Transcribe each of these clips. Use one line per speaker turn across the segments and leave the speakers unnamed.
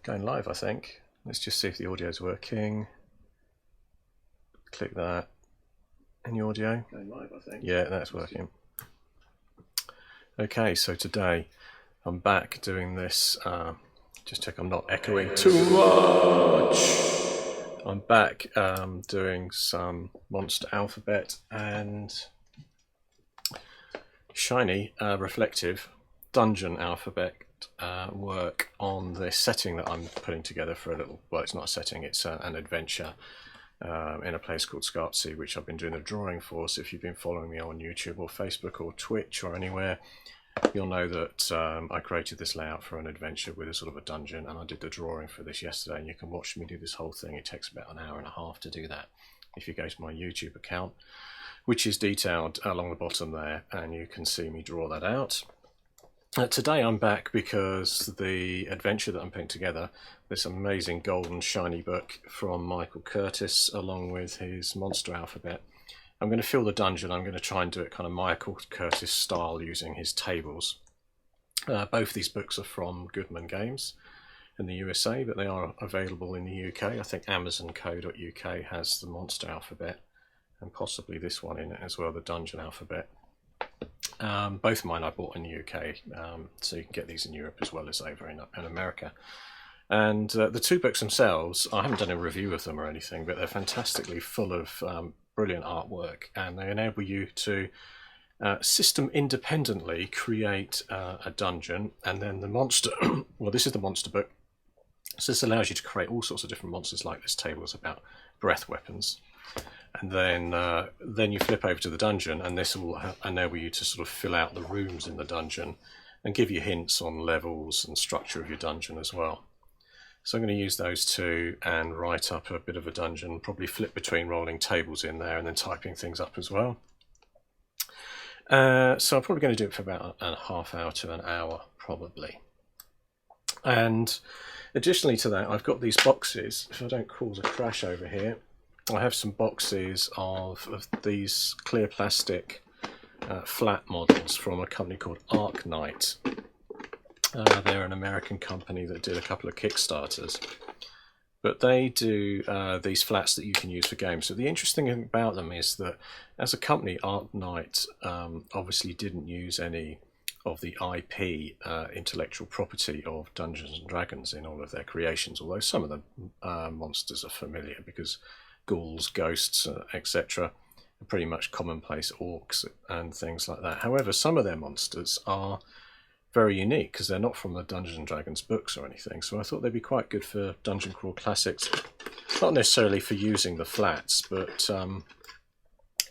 Going live, I think. Let's just see if the audio is working. Click that. Any audio? Going live, I think. Yeah, that's working. Okay, so today I'm back doing this. Just check I'm not echoing too much. I'm back doing some Monster Alphabet and shiny reflective Dungeon Alphabet work on this setting that I'm putting together for a little, well, it's not a setting, it's an adventure in a place called Scartsea, which I've been doing a drawing for. So if you've been following me on YouTube or Facebook or Twitch or anywhere, you'll know that I created this layout for an adventure with a sort of a dungeon, and I did the drawing for this yesterday, and you can watch me do this whole thing. It takes about an hour and a half to do that if you go to my YouTube account, which is detailed along the bottom there, and you can see me draw that out. Today I'm back because the adventure that I'm putting together, this amazing golden shiny book from Michael Curtis along with his Monster Alphabet, I'm going to fill the dungeon. I'm going to try and do it kind of Michael Curtis style using his tables. Both these books are from Goodman Games in the USA, but they are available in the UK. I think Amazon.co.uk has the Monster Alphabet and possibly this one in it as well, the Dungeon Alphabet. Both of mine I bought in the UK, so you can get these in Europe as well as over in America. And the two books themselves, I haven't done a review of them or anything, but they're fantastically full of brilliant artwork, and they enable you to system independently create a dungeon. And then the monster, well, this is the monster book, so this allows you to create all sorts of different monsters, like this table is about breath weapons. And then you flip over to the dungeon, and this will enable you to sort of fill out the rooms in the dungeon and give you hints on levels and structure of your dungeon as well. So I'm going to use those two and write up a bit of a dungeon, probably flip between rolling tables in there and then typing things up as well. So I'm probably going to do it for about a half hour to an hour probably. And additionally to that, I've got these boxes. If I don't cause a crash over here, I have some boxes of these clear plastic flat models from a company called Arknight. They're an American company that did a couple of Kickstarters, but they do these flats that you can use for games. So the interesting thing about them is that as a company, Arknight obviously didn't use any of the IP, intellectual property of Dungeons and Dragons in all of their creations, although some of the monsters are familiar because ghouls, ghosts, etc. are pretty much commonplace orcs and things like that. However, some of their monsters are very unique because they're not from the Dungeons and Dragons books or anything, so I thought they'd be quite good for Dungeon Crawl Classics. Not necessarily for using the flats, but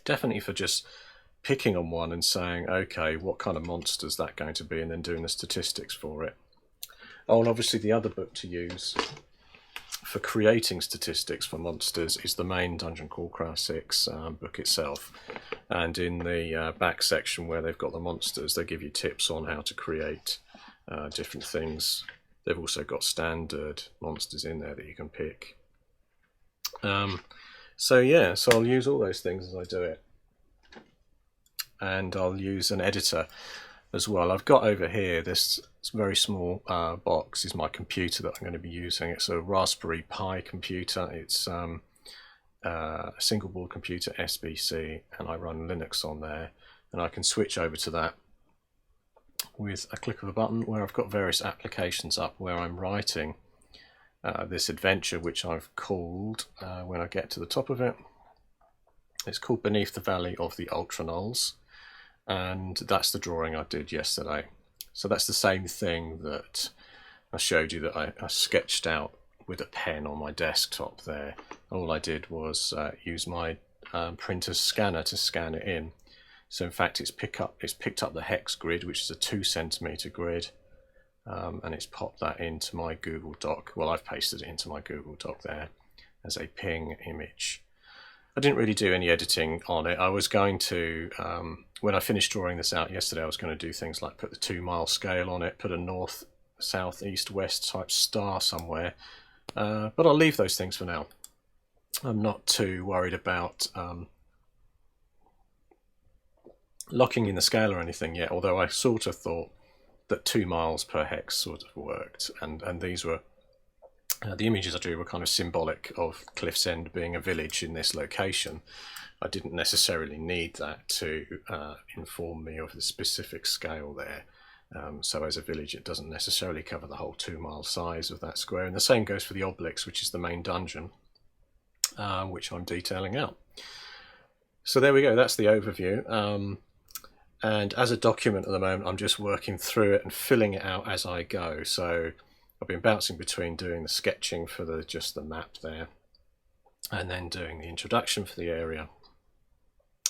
definitely for just picking on one and saying, okay, what kind of monster is that going to be, and then doing the statistics for it. Oh, and obviously the other book to use for creating statistics for monsters is the main Dungeon Crawl Classics book itself, and in the back section where they've got the monsters, they give you tips on how to create different things. They've also got standard monsters in there that you can pick. So yeah, so I'll use all those things as I do it, and I'll use an editor as well. I've got over here this very small box is my computer that I'm going to be using. It's a Raspberry Pi computer. It's a single board computer, SBC, and I run Linux on there, and I can switch over to that with a click of a button, where I've got various applications up where I'm writing this adventure, which I've called, when I get to the top of it, it's called Beneath the Valley of the Ultranulls. And that's the drawing I did yesterday. So that's the same thing that I showed you that I sketched out with a pen on my desktop there. All I did was use my printer's scanner to scan it in. So in fact it's picked up the hex grid, which is a 2 centimeter grid, and it's popped that into my Google Doc. Well, I've pasted it into my Google Doc there as a ping image. I didn't really do any editing on it. I was going to, when I finished drawing this out yesterday, I was going to do things like put the 2-mile scale on it, put a north, south, east, west type star somewhere, but I'll leave those things for now. I'm not too worried about locking in the scale or anything yet, although I sort of thought that 2 miles per hex sort of worked, and these were The images I drew were kind of symbolic of Cliff's End being a village in this location. I didn't necessarily need that to inform me of the specific scale there. So as a village, it doesn't necessarily cover the whole 2-mile size of that square. And the same goes for the Obelix, which is the main dungeon, which I'm detailing out. So there we go, that's the overview. And as a document at the moment, I'm just working through it and filling it out as I go. So I've been bouncing between doing the sketching for just the map there, and then doing the introduction for the area.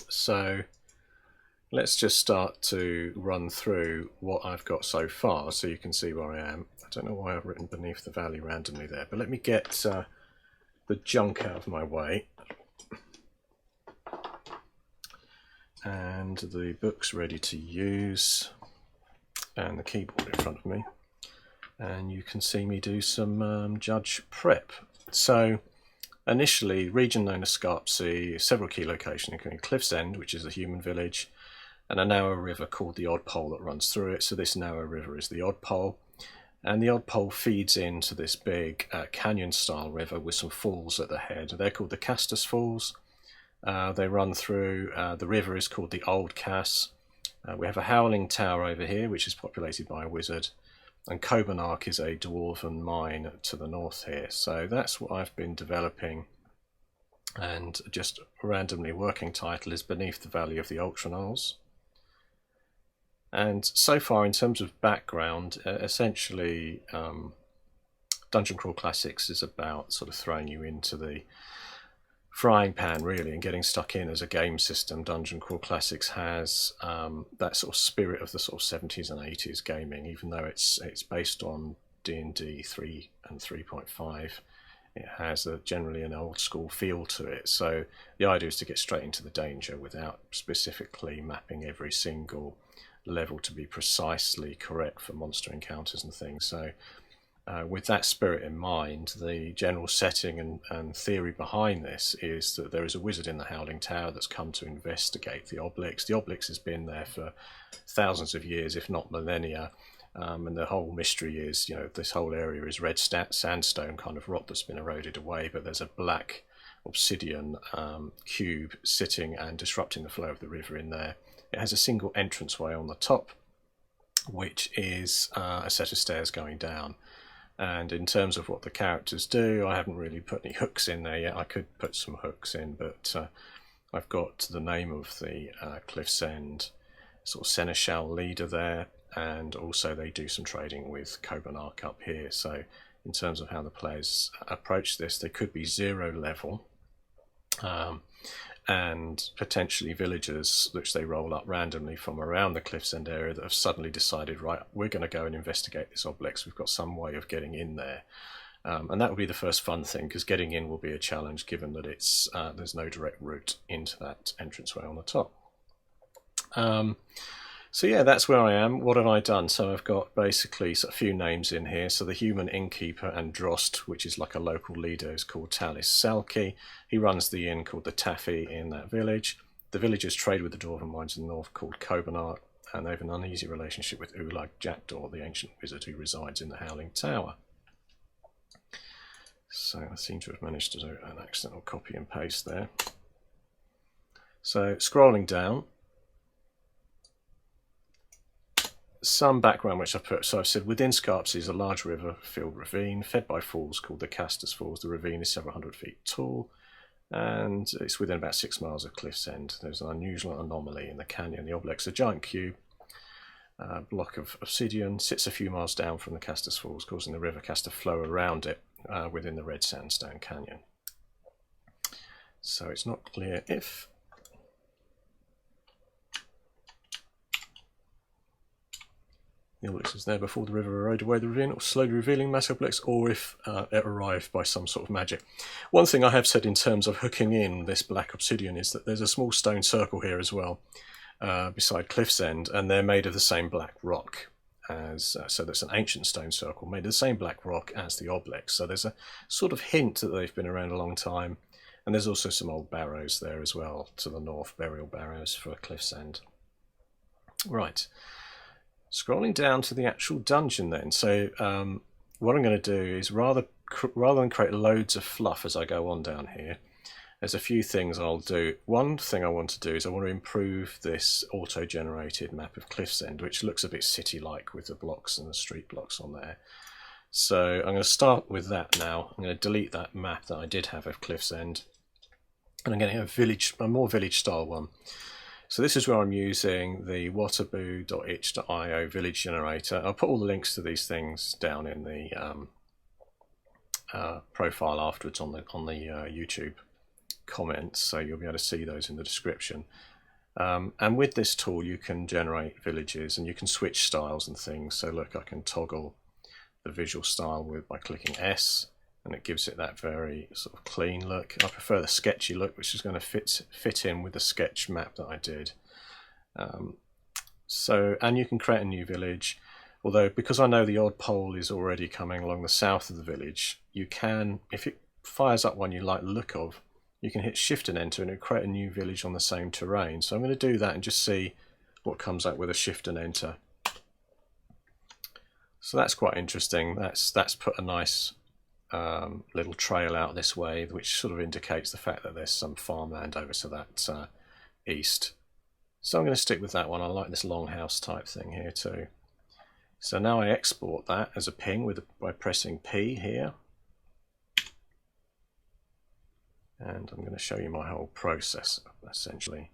So let's just start to run through what I've got so far so you can see where I am. I don't know why I've written beneath the valley randomly there, but let me get the junk out of my way. And the book's ready to use, and the keyboard in front of me, and you can see me do some judge prep. So initially, region known as Scarpsea, several key locations including Cliff's End, which is a human village, and a narrow river called the Odd Pole that runs through it. So this narrow river is the Odd Pole, and the Odd Pole feeds into this big canyon style river with some falls at the head. They're called the Castus Falls. They run through, the river is called the Old Cass. We have a howling tower over here, which is populated by a wizard, and Coburn is a dwarven mine to the north here. So that's what I've been developing, and just randomly working title is Beneath the Valley of the Ultranals. And so far, in terms of background, essentially Dungeon Crawl Classics is about sort of throwing you into the frying pan really and getting stuck in as a game system. Dungeon Crawl Classics has that sort of spirit of the sort of 70s and 80s gaming, even though it's based on D&D 3 and 3.5. It has generally an old school feel to it. So the idea is to get straight into the danger without specifically mapping every single level to be precisely correct for monster encounters and things. So with that spirit in mind, the general setting and theory behind this is that there is a wizard in the Howling Tower that's come to investigate the Obelix. The Obelix has been there for thousands of years, if not millennia, and the whole mystery is, you know, this whole area is red sandstone kind of rock that's been eroded away, but there's a black obsidian cube sitting and disrupting the flow of the river in there. It has a single entranceway on the top, which is a set of stairs going down. And in terms of what the characters do, I haven't really put any hooks in there yet. I could put some hooks in, but I've got the name of the Cliff's End sort of seneschal leader there, and also they do some trading with Coburn up here. So in terms of how the players approach this, they could be 0 level, and potentially villagers which they roll up randomly from around the Cliff's End area that have suddenly decided, right, we're going to go and investigate this Obelix. We've got some way of getting in there. And that will be the first fun thing, because getting in will be a challenge given that it's there's no direct route into that entranceway on the top. So yeah, that's where I am. What have I done? So I've got basically a few names in here. So the human innkeeper and Drost, which is like a local leader, is called Talis Salki. He runs the inn called the Taffy in that village. The villagers trade with the dwarven mines in the north called Coburn, and they have an uneasy relationship with Ulag Jackdaw, the ancient wizard who resides in the Howling Tower. So I seem to have managed to do an accidental copy and paste there. So scrolling down, some background which I've put. So I've said within Scarpsea is a large river-filled ravine fed by falls called the Castus Falls. The ravine is several hundred feet tall, and it's within about 6 miles of Cliff's End. There's an unusual anomaly in the canyon. The Obelix, a giant cube, block of obsidian, sits a few miles down from the Castus Falls, causing the river Cast to flow around it within the red sandstone canyon. So it's not clear if the Obelix was there before the river eroded away the ravine, or slowly revealing mass Obelix, or if it arrived by some sort of magic. One thing I have said in terms of hooking in this black obsidian is that there's a small stone circle here as well, beside Cliff's End, and they're made of the same black rock as, so that's an ancient stone circle made of the same black rock as the Obelix. So there's a sort of hint that they've been around a long time, and there's also some old barrows there as well to the north, burial barrows for Cliff's End. Right. Scrolling down to the actual dungeon then. So what I'm going to do is rather rather than create loads of fluff as I go on down here, there's a few things I'll do. One thing I want to do is I want to improve this auto-generated map of Cliff's End, which looks a bit city-like with the blocks and the street blocks on there. So I'm going to start with that now. I'm going to delete that map that I did have of Cliff's End, and I'm getting a more village-style one. So this is where I'm using the waterboo.itch.io village generator. I'll put all the links to these things down in the profile afterwards on the YouTube comments, so you'll be able to see those in the description. And with this tool you can generate villages and you can switch styles and things. So look, I can toggle the visual style by clicking S, and it gives it that very sort of clean look. I prefer the sketchy look, which is going to fit in with the sketch map that I did. And you can create a new village, although because I know the odd pole is already coming along the south of the village, you can, if it fires up one you like the look of, you can hit Shift and Enter and it'll create a new village on the same terrain. So I'm going to do that and just see what comes up with a Shift and Enter. So that's quite interesting. That's put a nice little trail out this way, which sort of indicates the fact that there's some farmland over to that east. So I'm going to stick with that one. I like this longhouse type thing here too. So now I export that as a ping by pressing P here. And I'm going to show you my whole process essentially.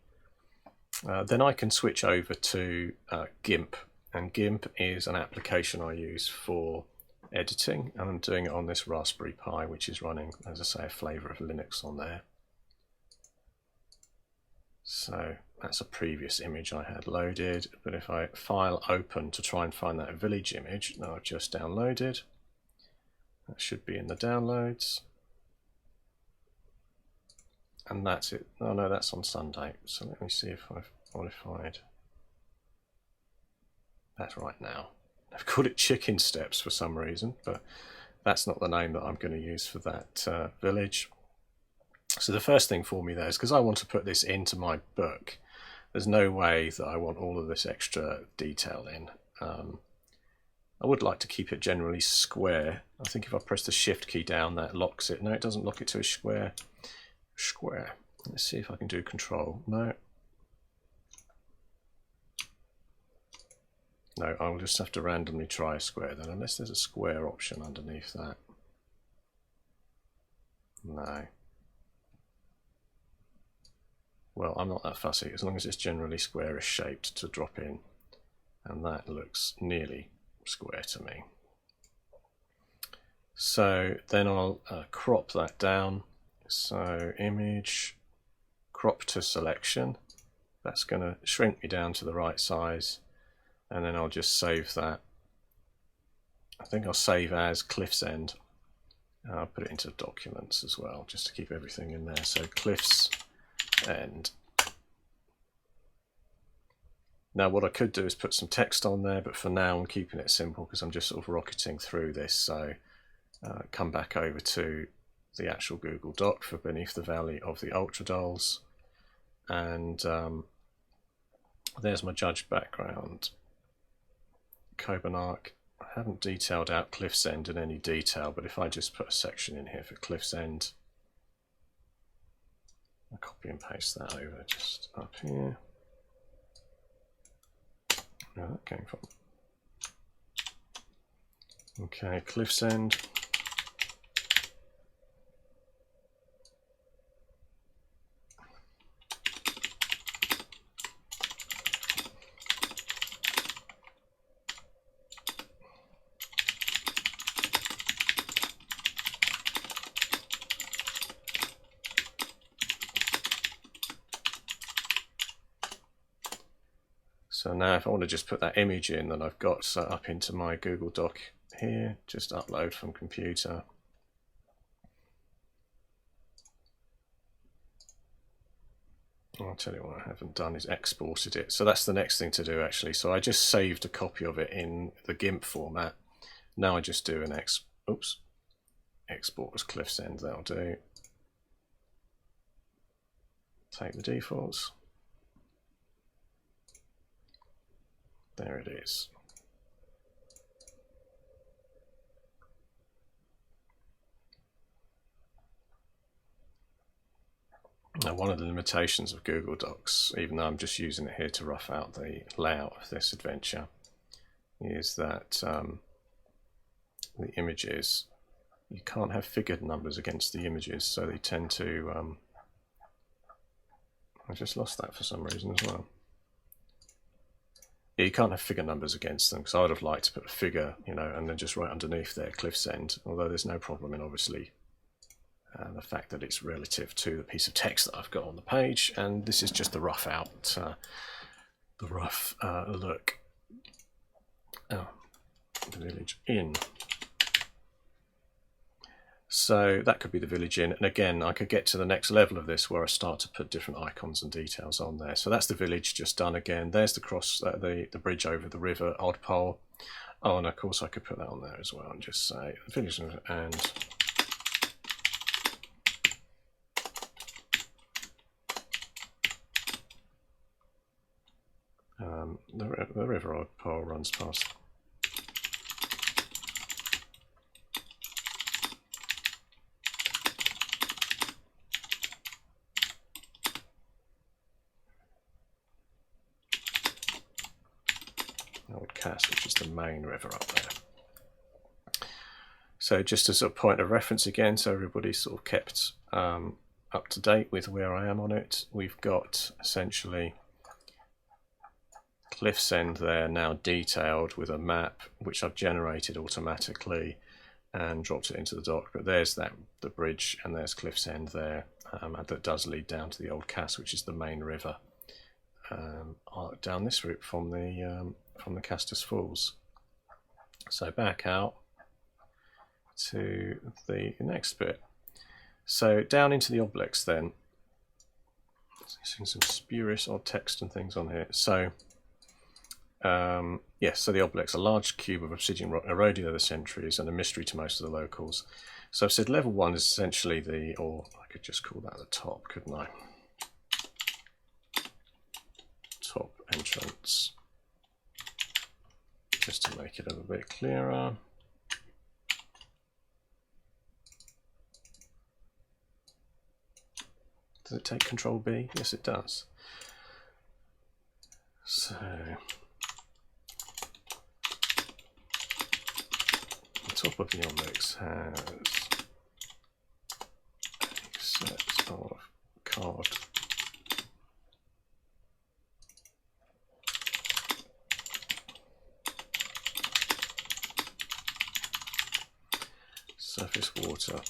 Then I can switch over to GIMP, and GIMP is an application I use for editing, and I'm doing it on this Raspberry Pi, which is running, as I say, a flavour of Linux on there. So that's a previous image I had loaded, but if I file open to try and find that village image that I've just downloaded, that should be in the downloads. And that's it. Oh no, that's on Sunday. So let me see if I've modified. That's right now. I've called it Chicken Steps for some reason, but that's not the name that I'm going to use for that village. So the first thing for me there is, because I want to put this into my book, there's no way that I want all of this extra detail in. I would like to keep it generally square. I think if I press the Shift key down, that locks it. No, it doesn't lock it to a square. Let's see if I can do Control. No, I'll just have to randomly try a square then, unless there's a square option underneath that. No. Well, I'm not that fussy, as long as it's generally squarish shaped to drop in, and that looks nearly square to me. So then I'll crop that down. So image, crop to selection. That's going to shrink me down to the right size, and then I'll just save that. I think I'll save as Cliff's End. I'll put it into documents as well, just to keep everything in there. So Cliff's End. Now what I could do is put some text on there, but for now I'm keeping it simple because I'm just sort of rocketing through this. So come back over to the actual Google Doc for Beneath the Valley of the Ultra Dolls, and there's my judge background. Coburn Arc. I haven't detailed out Cliff's End in any detail, but if I just put a section in here for Cliff's End, I'll copy and paste that over just up here. Where that came from. Okay, Cliff's End. So now if I want to just put that image in that I've got set up into my Google Doc here, just upload from computer. I'll tell you what I haven't done is exported it. So that's the next thing to do actually. So I just saved a copy of it in the GIMP format. Now I just do an export as Cliff's End, that'll do. Take the defaults. There it is. Now, one of the limitations of Google Docs, even though I'm just using it here to rough out the layout of this adventure, is that the images, you can't have figured numbers against the images, so they tend to I just lost that for some reason as well. Yeah, you can't have figure numbers against them, because I would have liked to put a figure, you know, and then just right underneath there, Cliff's End, although there's no problem in obviously the fact that it's relative to the piece of text that I've got on the page, and this is just the rough out, the rough look. Oh, the village inn. So that could be the village inn, and again I could get to the next level of this where I start to put different icons and details on there. So that's the village just done again. There's the cross, the bridge over the river, Odd Pole. Oh, and of course I could put that on there as well and just say village and the river Odd Pole runs past. Old Cass, which is the main river up there. So just as a point of reference again, so everybody's sort of kept up to date with where I am on it, we've got essentially Cliff's End there now detailed with a map which I've generated automatically and dropped it into the dock. But there's the bridge, and there's Cliff's End there, that does lead down to the Old Cass, which is the main river down this route from the Castus Falls. So back out to the next bit. So down into the obelisk then. Seeing some spurious odd text and things on here. So yes, so the obelisk, a large cube of obsidian rock eroded over the centuries and a mystery to most of the locals. So I've said level 1 is essentially or I could just call that the top, couldn't I? Top entrance, just to make it a little bit clearer. Does it take Control B? Yes, it does. So the top of the obelisk has a set of carved surface water.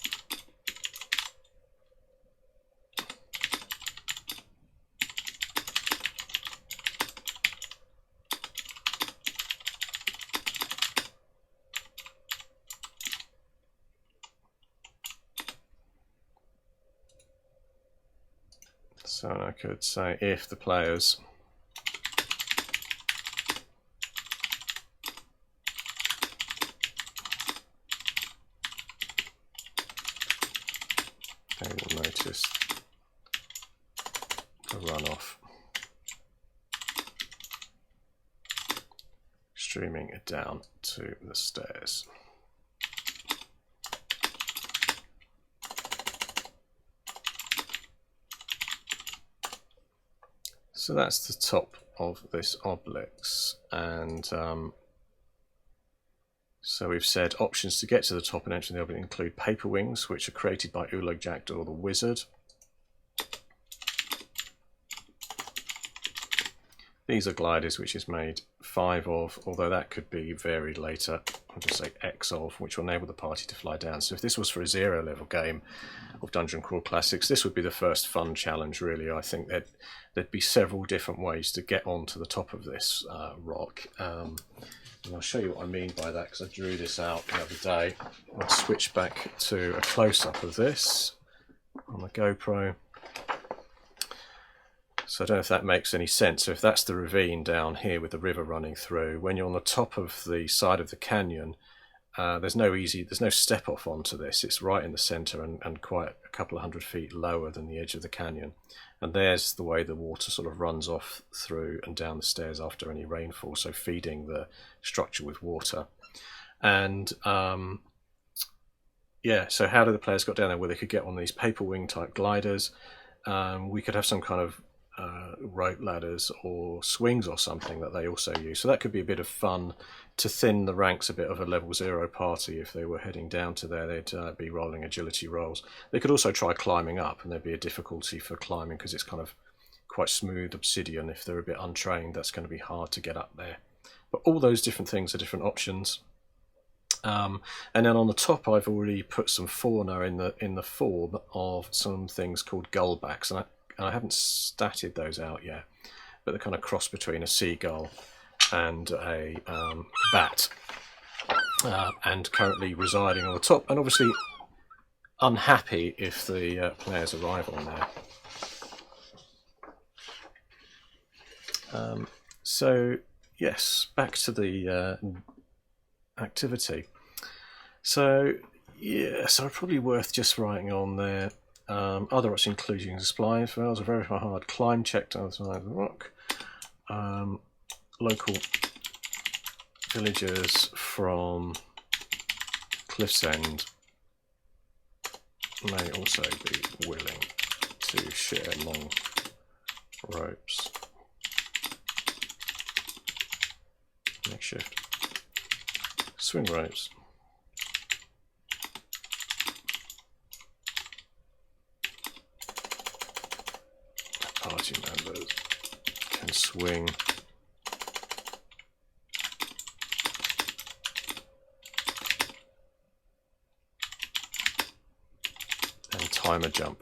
So I could say if the players they will notice the runoff streaming it down to the stairs. So that's the top of this obelisk, and so we've said options to get to the top and enter the obelisk include paper wings, which are created by Ulog Jackdaw the Wizard. These are gliders, which is made 5 of, although that could be varied later. I'll just say X of, which will enable the party to fly down. So if this was for a 0 level game of Dungeon Crawl Classics, this would be the first fun challenge, really. I think there'd be several different ways to get onto the top of this rock. And I'll show you what I mean by that, because I drew this out the other day. I'll switch back to a close-up of this on the GoPro. So I don't know if that makes any sense. So if that's the ravine down here with the river running through, when you're on the top of the side of the canyon, there's no step off onto this. It's right in the center and quite a couple of 100 feet lower than the edge of the canyon. And there's the way the water sort of runs off through and down the stairs after any rainfall, so feeding the structure with water. And yeah, so how do the players got down there? Well, they could get on these paper wing type gliders. we could have some kind of rope ladders or swings or something that they also use. So that could be a bit of fun to thin the ranks a bit of a level 0 party. If they were heading down to there, they'd be rolling agility rolls. They could also try climbing up, and there'd be a difficulty for climbing because it's kind of quite smooth obsidian. If they're a bit untrained, that's going to be hard to get up there. But all those different things are different options. And then on the top, I've already put some fauna in the form of some things called gullbacks, and I haven't statted those out yet, but they're kind of cross between a seagull and a bat, and currently residing on the top, and obviously unhappy if the players arrive on there. So yes, back to the activity. So yeah, so probably worth just writing on there. Other options including supply fails, a very hard climb check to the side of the rock. Local villagers from Cliff's End may also be willing to share long ropes. Makeshift swing ropes. Party members can swing and time a jump.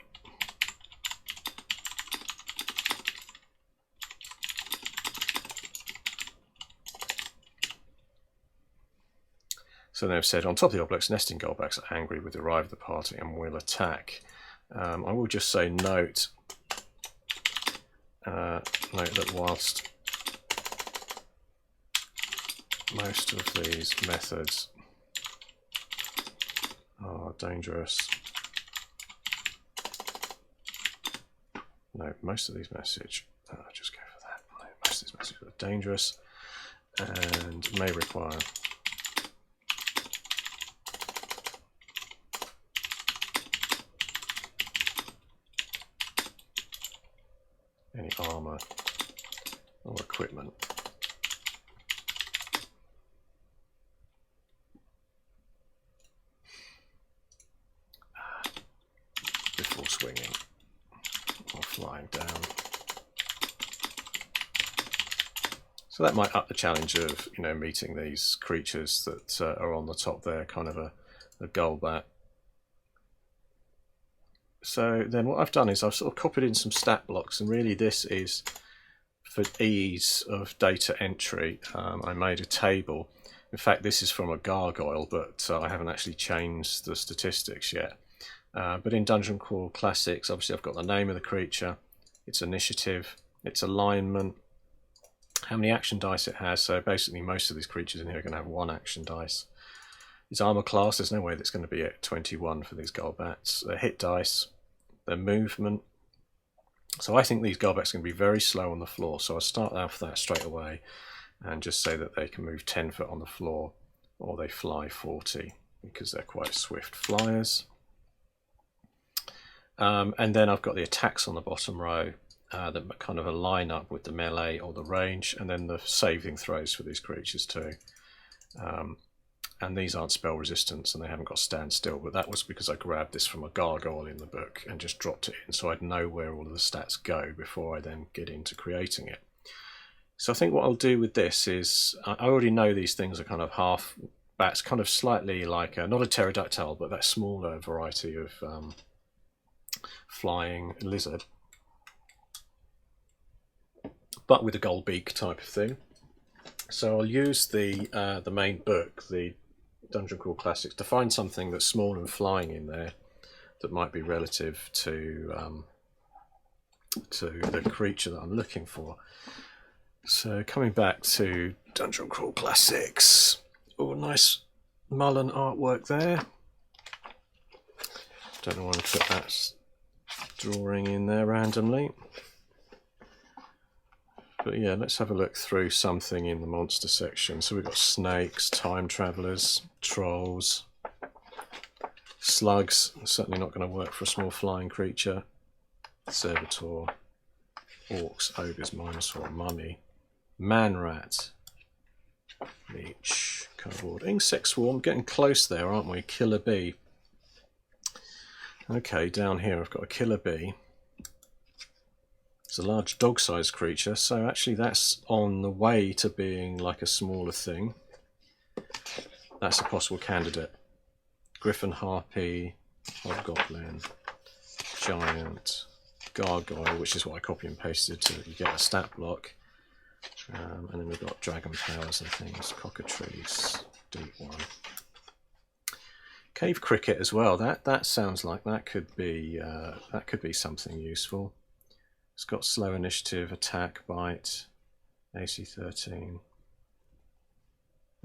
So they've said, on top of the obelisk, nesting gullbacks are angry with the arrival of the party and will attack. I will just say note that whilst most of these methods are dangerous, most of these messages, just go for that. No, most of these messages are dangerous and may require any armour or equipment. Before swinging or flying down. So that might up the challenge of, meeting these creatures that are on the top there, kind of a gullbat. So then what I've done is I've sort of copied in some stat blocks, and really this is for ease of data entry. I made a table. In fact, this is from a gargoyle, but I haven't actually changed the statistics yet. But in Dungeon Crawl Classics, obviously I've got the name of the creature, its initiative, its alignment, how many action dice it has. So basically most of these creatures in here are going to have 1 action dice. Its armor class, there's no way that's going to be at 21 for these gullbats. Their hit dice, their movement. So I think these gullbats are going to be very slow on the floor, so I'll start off that straight away and just say that they can move 10 foot on the floor, or they fly 40 because they're quite swift flyers. And then I've got the attacks on the bottom row that kind of align up with the melee or the range, and then the saving throws for these creatures too. And these aren't spell resistance and they haven't got stand still, but that was because I grabbed this from a gargoyle in the book and just dropped it in, so I'd know where all of the stats go before I then get into creating it. So I think what I'll do with this is, I already know these things are kind of half bats, kind of slightly like, not a pterodactyl, but that smaller variety of flying lizard, but with a gold beak type of thing. So I'll use the main book, the Dungeon Crawl Classics, to find something that's small and flying in there that might be relative to the creature that I'm looking for. So coming back to Dungeon Crawl Classics, oh, nice Mullen artwork there. Don't know why I put that drawing in there randomly. But yeah, let's have a look through something in the monster section. So we've got snakes, time travelers, trolls, slugs. Certainly not going to work for a small flying creature. Servitor, Orcs, Ogres, Minosaur, Mummy, Man Rat, Leech, Cardboard, Insect Swarm. Getting close there, aren't we? Killer Bee. Okay, down here I've got a Killer Bee. It's a large dog-sized creature, so actually that's on the way to being like a smaller thing. That's a possible candidate. Griffin, Harpy, Hobgoblin, Giant, Gargoyle, which is what I copy and pasted to get a stat block. And then we've got Dragon Powers and things, Cockatrice, Deep One. Cave Cricket as well. That sounds like that could be something useful. It's got slow initiative, attack, bite, AC 13.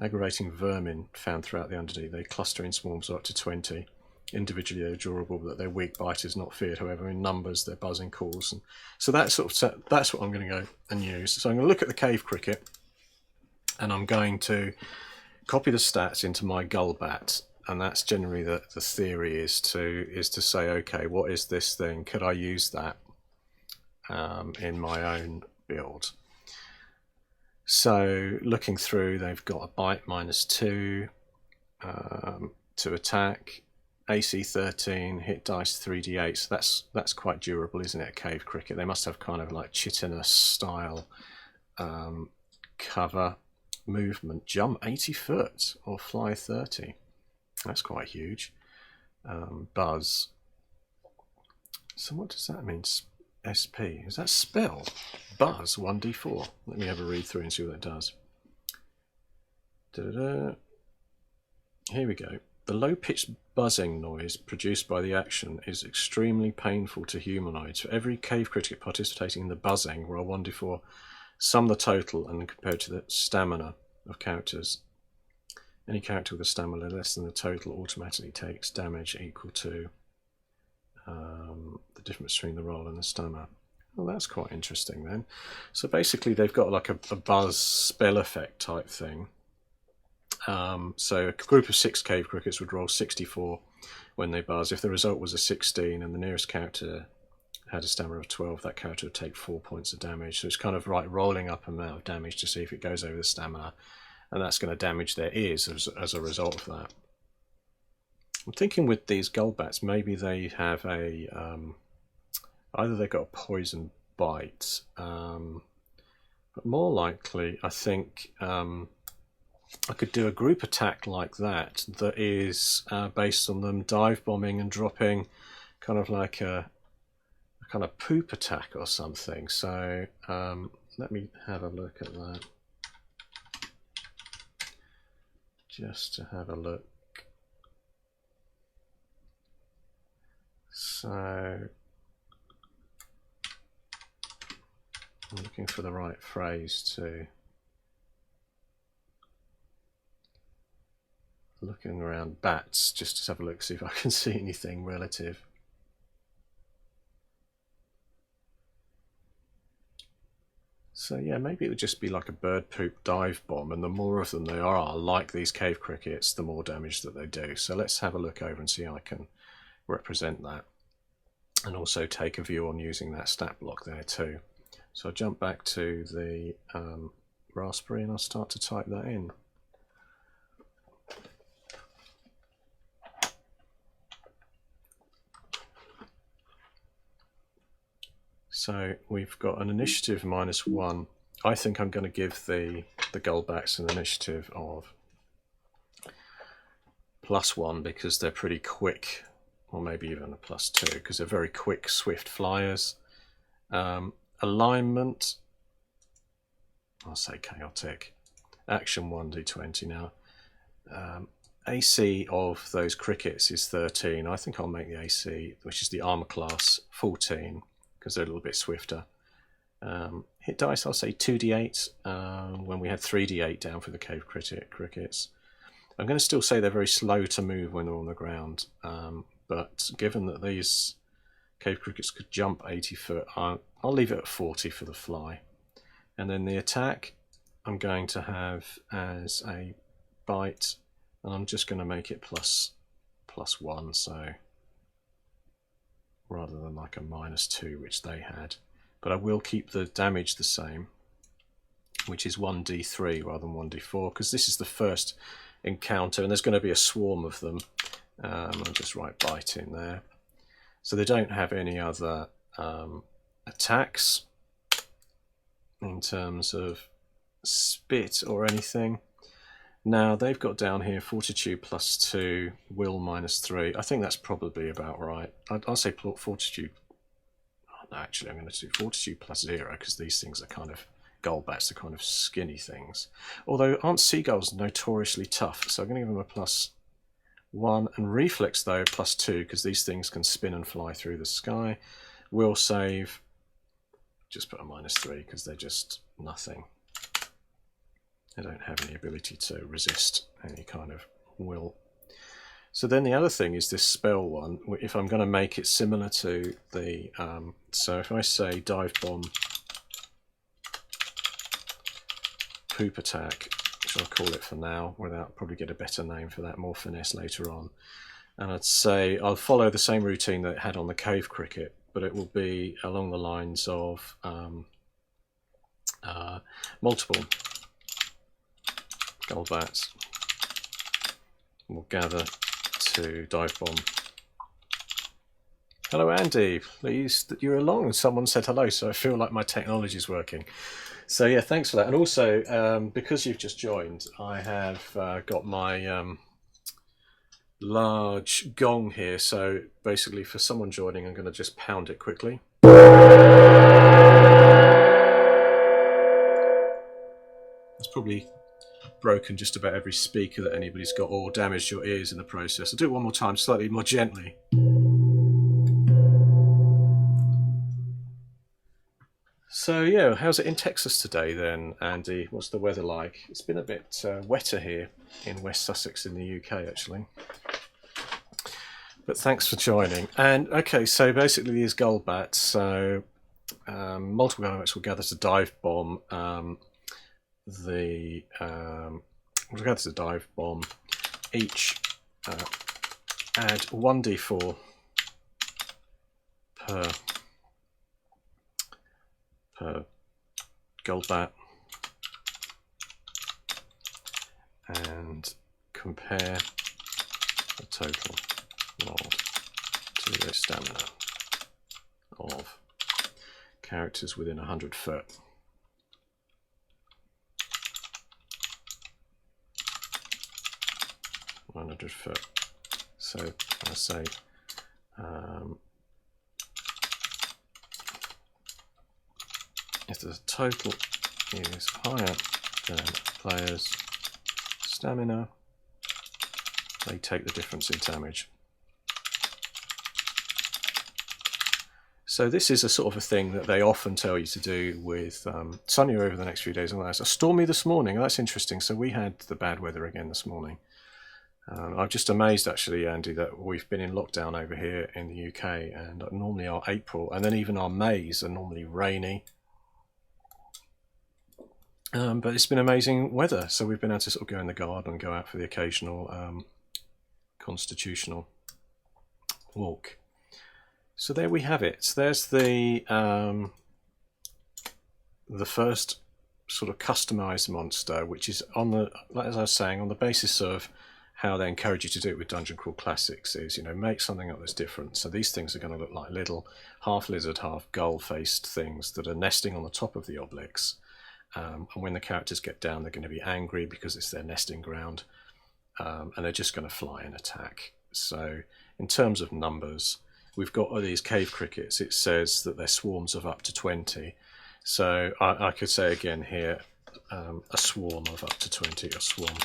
Aggravating vermin found throughout the Underdeep. They cluster in swarms of up to 20. Individually they're durable, but their weak bite is not feared. However, in numbers they're buzzing calls. And so that's what I'm going to go and use. So I'm going to look at the Cave Cricket, and I'm going to copy the stats into my Gullbat. And that's generally the theory is to say, okay, what is this thing? Could I use that in my own build? So looking through, they've got a bite -2 to attack, AC 13, hit dice 3d8. So that's quite durable, isn't it? Cave Cricket. They must have kind of like chitinous style cover, movement, jump 80 foot or fly 30. That's quite huge. Buzz. So what does that mean? SP. Is that spell? Buzz 1d4. Let me have a read through and see what that does. Here we go. The low-pitched buzzing noise produced by the action is extremely painful to humanoids. For every Cave Cricket participating in the buzzing, roll 1d4, sum the total, and compare it to the stamina of characters. Any character with a stamina less than the total automatically takes damage equal to the difference between the roll and the stamina. Well, that's quite interesting then. So basically they've got like a buzz spell effect type thing. So a group of 6 Cave Crickets would roll 64 when they buzz. If the result was a 16 and the nearest character had a stamina of 12, that character would take 4 points of damage. So it's kind of right rolling up amount of damage to see if it goes over the stamina, and that's going to damage their ears as a result of that. I'm thinking with these Gullbats, maybe they have a either they've got a poison bite, but more likely I think I could do a group attack like that is based on them dive bombing and dropping kind of like a kind of poop attack or something. So let me have a look at that just to have a look. So I'm looking for the right phrase to looking around bats just to have a look, see if I can see anything relative. So yeah, maybe it would just be like a bird poop dive bomb, and the more of them there are, like these Cave Crickets, the more damage that they do. So let's have a look over and see how I can represent that, and also take a view on using that stat block there too. So I'll jump back to the Raspberry and I'll start to type that in. So we've got an initiative -1. I think I'm going to give the Gullbats an initiative of +1 because they're pretty quick, or maybe even a +2 because they're very quick, swift flyers. Alignment, I'll say chaotic. Action 1d20 now. AC of those crickets is 13. I think I'll make the AC, which is the armor class, 14 because they're a little bit swifter. Hit dice, I'll say 2d8 when we had 3d8 down for the Cave Crickets. I'm going to still say they're very slow to move when they're on the ground, but given that these Cave Crickets could jump 80 foot, I'll leave it at 40 for the fly. And then the attack I'm going to have as a bite, and I'm just going to make it +1, so rather than like a -2, which they had. But I will keep the damage the same, which is 1d3 rather than 1d4, because this is the first encounter, and there's going to be a swarm of them. I'll just write bite in there. So they don't have any other attacks in terms of spit or anything. Now they've got down here Fortitude +2, Will -3. I think that's probably about right. I'll say Fortitude. Oh, no, actually, I'm going to do Fortitude +0, because these things are kind of Golbats, are kind of skinny things. Although aren't seagulls notoriously tough? So I'm going to give them a +1, and Reflex though +2, because these things can spin and fly through the sky. Will save. Just put a -3 because they're just nothing. They don't have any ability to resist any kind of will. So then the other thing is this spell one. If I'm going to make it similar to the... so if I say Dive Bomb, Poop Attack, which I'll call it for now, without probably get a better name for that, more finesse later on. And I'd say I'll follow the same routine that it had on the Cave Cricket, but it will be along the lines of multiple Golbats will gather to Dive Bomb. Hello Andy, pleased that you're along. Someone said hello, so I feel like my technology is working. So yeah, thanks for that. And also, because you've just joined, I have got my large gong here. So basically for someone joining, I'm going to just pound it quickly. It's probably broken just about every speaker that anybody's got, or damaged your ears in the process. I'll do it one more time, slightly more gently. So yeah, how's it in Texas today then, Andy? What's the weather like? It's been a bit wetter here in West Sussex in the UK actually. But thanks for joining. And okay, so basically these Golbats, so multiple Golbats will gather to Dive Bomb. We'll gather to Dive Bomb. Each add 1d4 per Golbat, and compare the total rolled to the stamina of characters within 100 foot. 100 foot. So I say if the total is higher than players' stamina, they take the difference in damage. So this is a sort of a thing that they often tell you to do with sunny over the next few days. And that's stormy this morning. Oh, that's interesting. So we had the bad weather again this morning. I'm just amazed actually, Andy, that we've been in lockdown over here in the UK, and normally our April and then even our Mays are normally rainy. But it's been amazing weather, so we've been able to sort of go in the garden and go out for the occasional constitutional walk. So there we have it. There's the first sort of customized monster, which is on the, as I was saying, on the basis of how they encourage you to do it with Dungeon Crawl Classics is, you know, make something up that's different. So these things are going to look like little half lizard, half gull-faced things that are nesting on the top of the obelisks. And when the characters get down, they're going to be angry because it's their nesting ground, and they're just going to fly and attack. So in terms of numbers, we've got all these cave crickets. It says that they're swarms of up to 20. So I could say again here, a swarm of up to 20, a swarm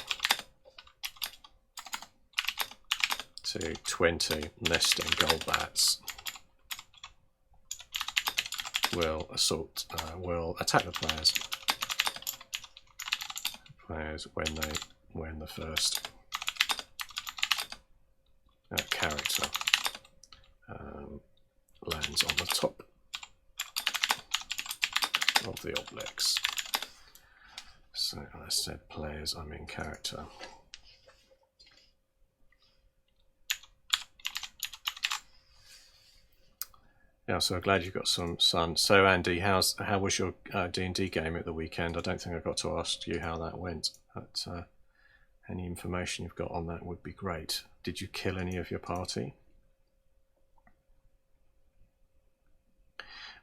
to 20 nesting Golbats will attack the players when the first character lands on the top of the obelisk. So I said players, I mean character. Yeah, so glad you've got some sun. So Andy, how was your D&D game at the weekend? I don't think I got to ask you how that went, but any information you've got on that would be great. Did you kill any of your party?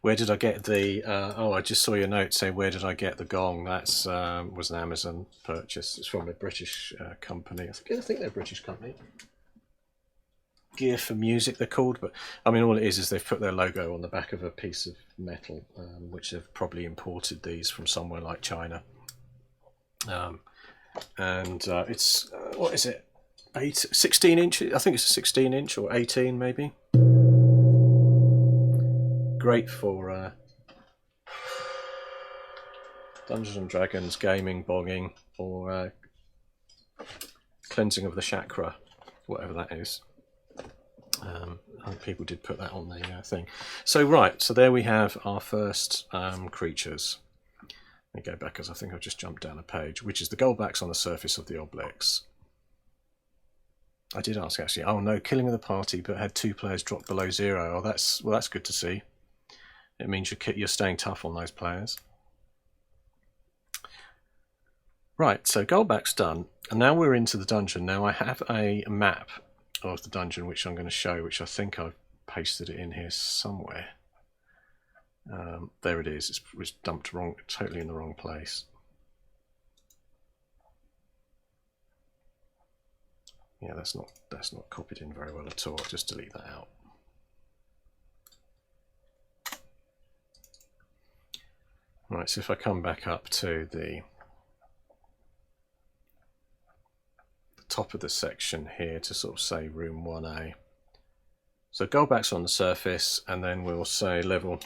Where did I get the... oh, I just saw your note saying, where did I get the gong? That's was an Amazon purchase. It's from a British company. I think they're a British company. Gear for Music, they're called. But, I mean, all it is they've put their logo on the back of a piece of metal, which they've probably imported these from somewhere like China. And it's, what is it? 16 inches? I think it's a 16 inch or 18 maybe. Great for Dungeons and Dragons, gaming, bogging, or cleansing of the chakra, whatever that is. People did put that on the thing. So right, so there we have our first creatures. Let me go back, as I think I've just jumped down a page, which is the goldbacks on the surface of the obelix. I did ask actually. Oh no, killing of the party, but had 2 players drop below 0. Oh, that's good to see. It means you're staying tough on those players. Right, so goldback's done, and now we're into the dungeon. Now I have a map of the dungeon which I'm going to show, which I think I've pasted it in here somewhere. There it is. It was dumped wrong, totally in the wrong place. Yeah, that's not copied in very well at all. I'll just delete that out. Right, so if I come back up to the top of the section here to sort of say room 1A. So goldbacks on the surface, and then we'll say level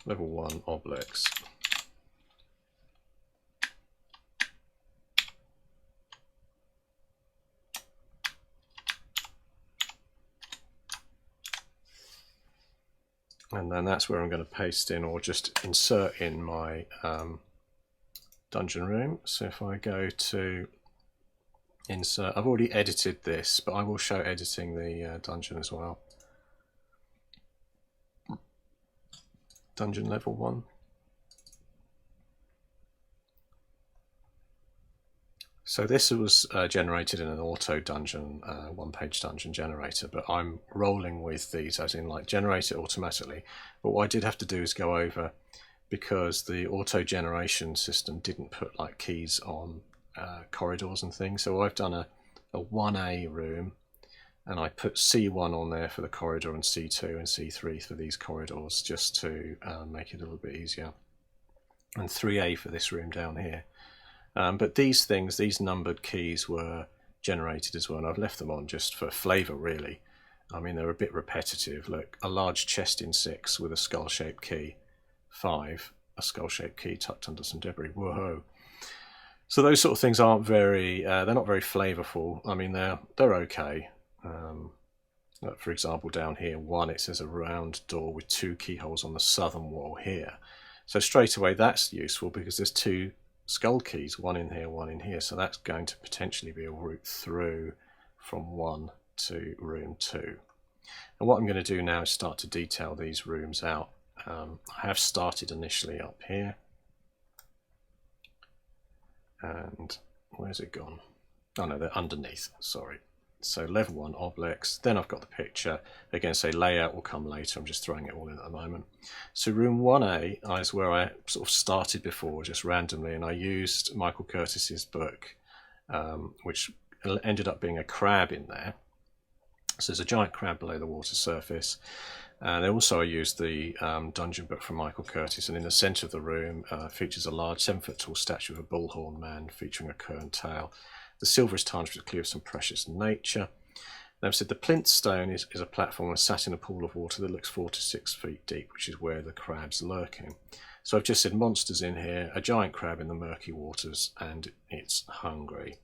1 obelix. And then that's where I'm going to paste in, or just insert in, my dungeon room. So if I go to insert, I've already edited this, but I will show editing the dungeon as well. Dungeon level 1. So this was generated in an auto dungeon, one-page dungeon generator, but I'm rolling with these, as in like generate it automatically. But what I did have to do is go over, because the auto generation system didn't put like keys on corridors and things. So I've done a 1A room, and I put C1 on there for the corridor and C2 and C3 for these corridors, just to make it a little bit easier, and 3A for this room down here. But these things, these numbered keys, were generated as well, and I've left them on just for flavour really. I mean, they're a bit repetitive. Look, a large chest in 6 with a skull-shaped key. 5, a skull-shaped key tucked under some debris. Whoa! So those sort of things aren't very, they're not very flavourful. I mean, they're okay. Like for example, down here, 1, it says a round door with 2 keyholes on the southern wall here. So straight away that's useful, because there's 2 skull keys, 1 in here, 1 in here, so that's going to potentially be a route through from 1 to room 2. And what I'm going to do now is start to detail these rooms out. I have started initially up here, and where's it gone? Oh no, they're underneath, sorry. So level 1 obelix, then I've got the picture. Again, say layout will come later, I'm just throwing it all in at the moment. So room 1A is where I sort of started before, just randomly, and I used Michael Curtis's book, which ended up being a crab in there. So there's a giant crab below the water surface. And also I used the dungeon book from Michael Curtis, and in the centre of the room features a large 7-foot tall statue of a bullhorn man featuring a curved tail. The silver is tarnished with a clue of some precious nature. Then I've said the plinth stone is a platform sat in a pool of water that looks 4 to 6 feet deep, which is where the crab's lurking. So I've just said monsters in here, a giant crab in the murky waters, and it's hungry.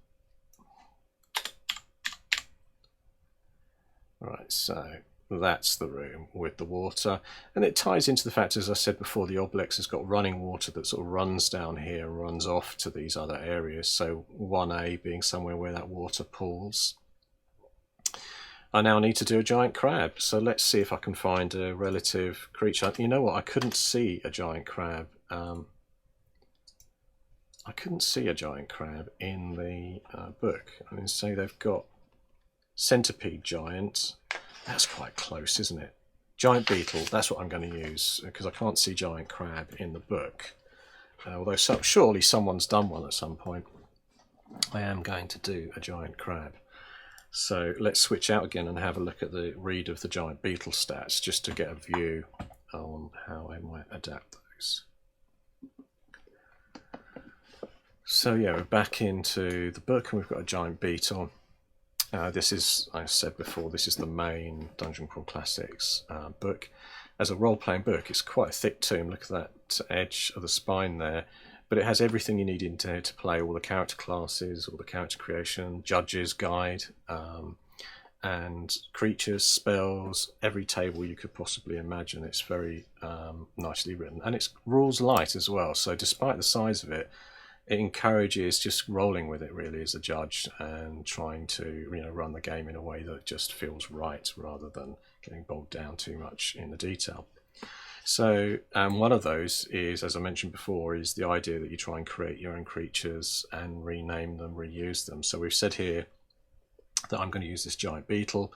Right, so that's the room with the water, and it ties into the fact, as I said before, the obelix has got running water that sort of runs down here and runs off to these other areas, so 1A being somewhere where that water pools. I now need to do a giant crab. So let's see if I can find a relative creature. You know what? I couldn't see a giant crab. I couldn't see a giant crab in the book. I mean, say they've got centipede giant. That's quite close, isn't it? Giant beetle, that's what I'm going to use, because I can't see giant crab in the book. Although surely someone's done one at some point. I am going to do a giant crab. So let's switch out again and have a look at the read of the giant beetle stats, just to get a view on how I might adapt those. So yeah, we're back into the book and we've got a giant beetle. This is, I said before, this is the main Dungeon Crawl Classics book. As a role-playing book, it's quite a thick tome. Look at that edge of the spine there. But it has everything you need in there to play, all the character classes, all the character creation, judges guide, and creatures, spells, every table you could possibly imagine. It's very nicely written. And it's rules light as well, so despite the size of it, it encourages just rolling with it really as a judge and trying to run the game in a way that just feels right rather than getting bogged down too much in the detail. So one of those is, as I mentioned before, is the idea that you try and create your own creatures and rename them, reuse them. So we've said here that I'm going to use this giant beetle.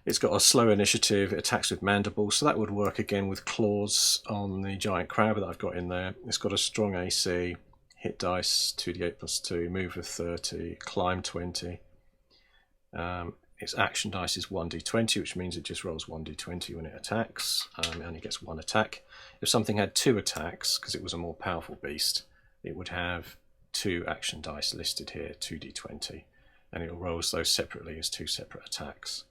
It's got a slow initiative, it attacks with mandibles, so that would work again with claws on the giant crab that I've got in there. It's got a strong AC, hit dice 2d8 plus 2, move with 30, climb 20. Its action dice is 1d20, which means it just rolls 1d20 when it attacks. It only gets one attack. If something had 2 attacks, because it was a more powerful beast, it would have 2 action dice listed here, 2d20, and it rolls those separately as 2 separate attacks.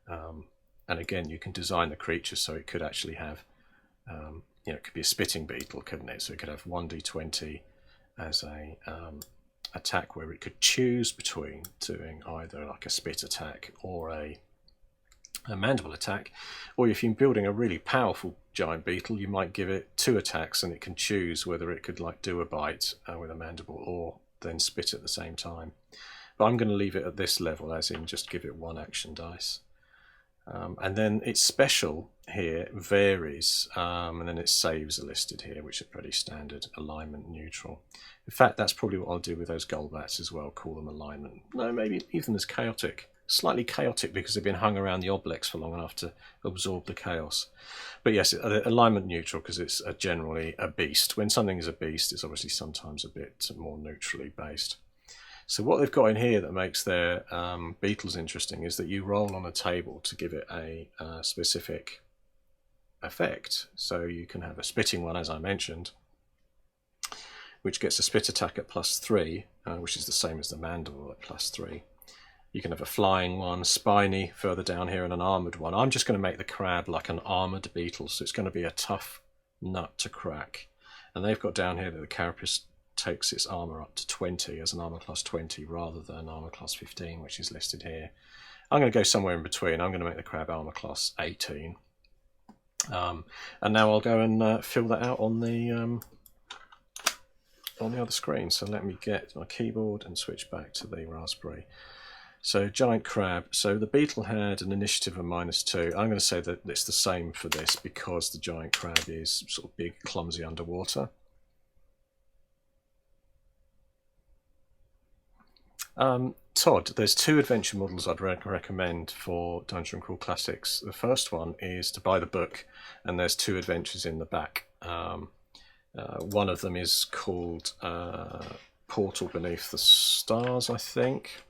And again, you can design the creature so it could actually have, it could be a spitting beetle, couldn't it? So it could have 1d20 as a attack where it could choose between doing either like a spit attack or a mandible attack. Or if you're building a really powerful giant beetle, you might give it 2 attacks and it can choose whether it could like do a bite with a mandible or then spit at the same time. But I'm going to leave it at this level, as in just give it 1 action dice. And then its special here varies, and then its saves are listed here, which are pretty standard, alignment, neutral. In fact, that's probably what I'll do with those Golbats as well, call them alignment. No, maybe even as chaotic. Slightly chaotic because they've been hung around the obelisk for long enough to absorb the chaos. But yes, alignment neutral because it's generally a beast. When something is a beast, it's obviously sometimes a bit more neutrally based. So what they've got in here that makes their beetles interesting is that you roll on a table to give it a specific effect. So you can have a spitting one, as I mentioned, which gets a spit attack at +3, which is the same as the mandible at +3. You can have a flying one, spiny further down here, and an armoured one. I'm just going to make the crab like an armoured beetle, so it's going to be a tough nut to crack. And they've got down here that the carapace takes its armour up to 20 as an armour class 20 rather than armour class 15, which is listed here. I'm going to go somewhere in between. I'm going to make the crab armour class 18. And now I'll go and fill that out on the other screen. So let me get my keyboard and switch back to the Raspberry. So giant crab. So the beetle had an initiative of -2. I'm going to say that it's the same for this because the giant crab is sort of big, clumsy underwater. Todd, there's 2 adventure models I'd recommend for Dungeon Crawl Classics. The first one is to buy the book, and there's 2 adventures in the back. One of them is called Portal Beneath the Stars, I think.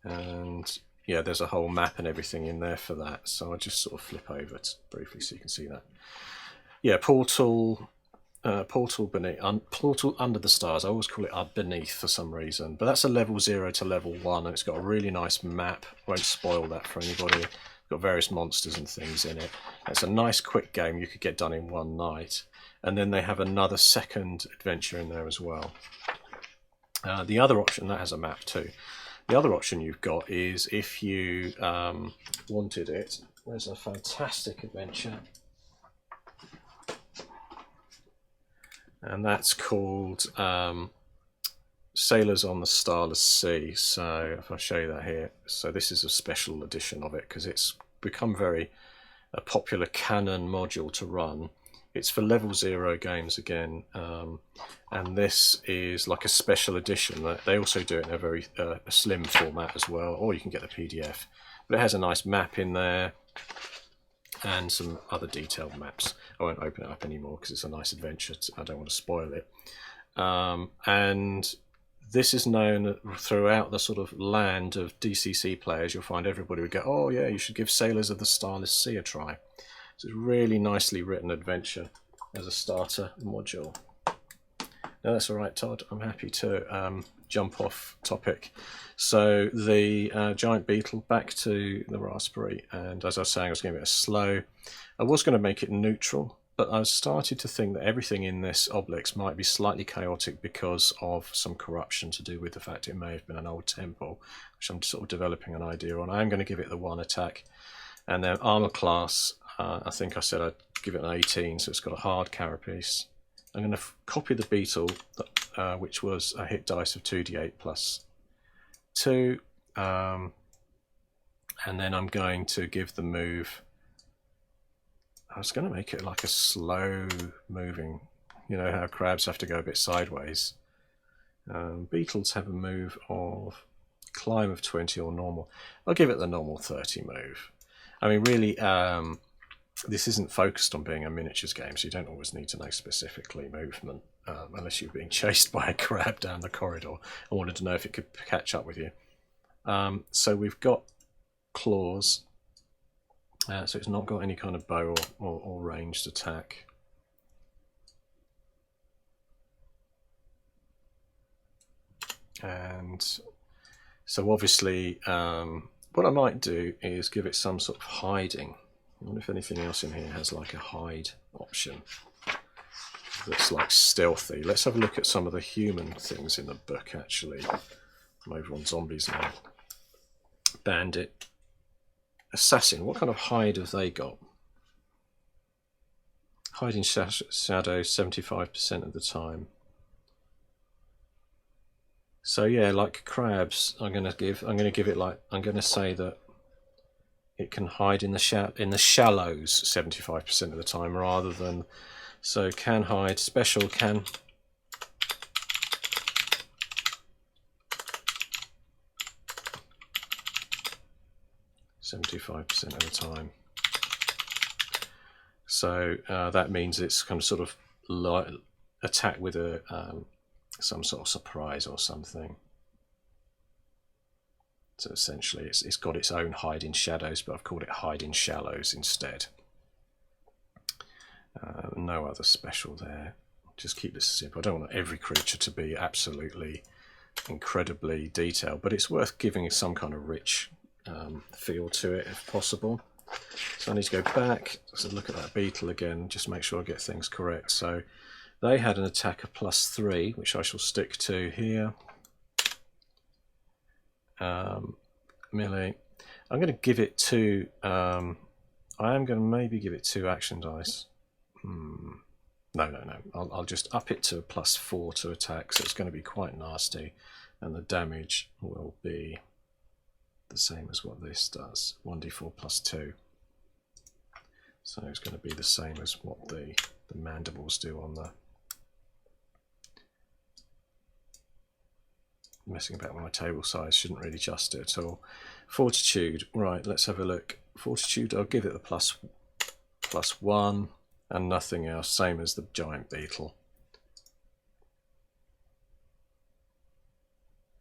And yeah, there's a whole map and everything in there for that. So I'll just sort of flip over it briefly so you can see that. Yeah, Portal Under the Stars. I always call it Beneath for some reason, but that's a level 0 to level 1, and it's got a really nice map. Won't spoil that for anybody. It's got various monsters and things in it. It's a nice quick game you could get done in one night. And then they have another second adventure in there as well. The other option, that has a map too. The other option you've got is if you wanted it, there's a fantastic adventure. And that's called Sailors on the Starless Sea. So if I show you that here, so this is a special edition of it because it's become a popular canon module to run. It's for level 0 games again, and this is like a special edition. They also do it in a very slim format as well, or you can get the PDF. But it has a nice map in there and some other detailed maps. I won't open it up anymore because it's a nice adventure. I don't want to spoil it. And this is known throughout the sort of land of DCC players. You'll find everybody would go, oh yeah, you should give Sailors of the Starless Sea a try. So it's a really nicely written adventure as a starter module. No, that's all right, Todd. I'm happy to jump off topic. So the giant beetle, back to the Raspberry, and as I was saying, I was going to be slow. I was going to make it neutral, but I started to think that everything in this Obelix might be slightly chaotic because of some corruption to do with the fact it may have been an old temple, which I'm sort of developing an idea on. I'm going to give it the 1 attack, and then armor class. I think I said I'd give it an 18, so it's got a hard carapace. I'm going to copy the beetle, which was a hit dice of 2d8 plus 2, and then I'm going to give the move. I was going to make it like a slow moving, you know how crabs have to go a bit sideways. Beetles have a move of climb of 20 or normal. I'll give it the normal 30 move. I mean, really, this isn't focused on being a miniatures game, so you don't always need to know specifically movement, unless you're being chased by a crab down the corridor. I wanted to know if it could catch up with you. So we've got claws, so it's not got any kind of bow or ranged attack. And so obviously what I might do is give it some sort of hiding. I wonder if anything else in here has like a hide option that's like stealthy. Let's have a look at some of the human things in the book actually. I'm over on zombies now. Bandit. Assassin. What kind of hide have they got? Hide in shadow 75% of the time. So yeah, like crabs, I'm going to give it like, I'm going to say that it can hide in the shallows 75% of the time, rather than, so can hide, special can 75% of the time. So that means it's kind of sort of attack with a some sort of surprise or something. So essentially it's got its own hide in shadows, but I've called it hide in shallows instead. No other special there. Just keep this simple. I don't want every creature to be absolutely incredibly detailed, but it's worth giving some kind of rich feel to it if possible. So I need to go back, so look at that beetle again, just make sure I get things correct. So they had an attack of +3, which I shall stick to here. Melee. I'm going to give it 2. I am going to maybe give it 2 action dice. No. I'll just up it to a +4 to attack, so it's going to be quite nasty, and the damage will be the same as what this does, 1d4 +2. So it's going to be the same as what the mandibles do on the... Messing about with my table size shouldn't really adjust it at all. Fortitude, right, let's have a look. Fortitude, I'll give it the +1 and nothing else, same as the giant beetle.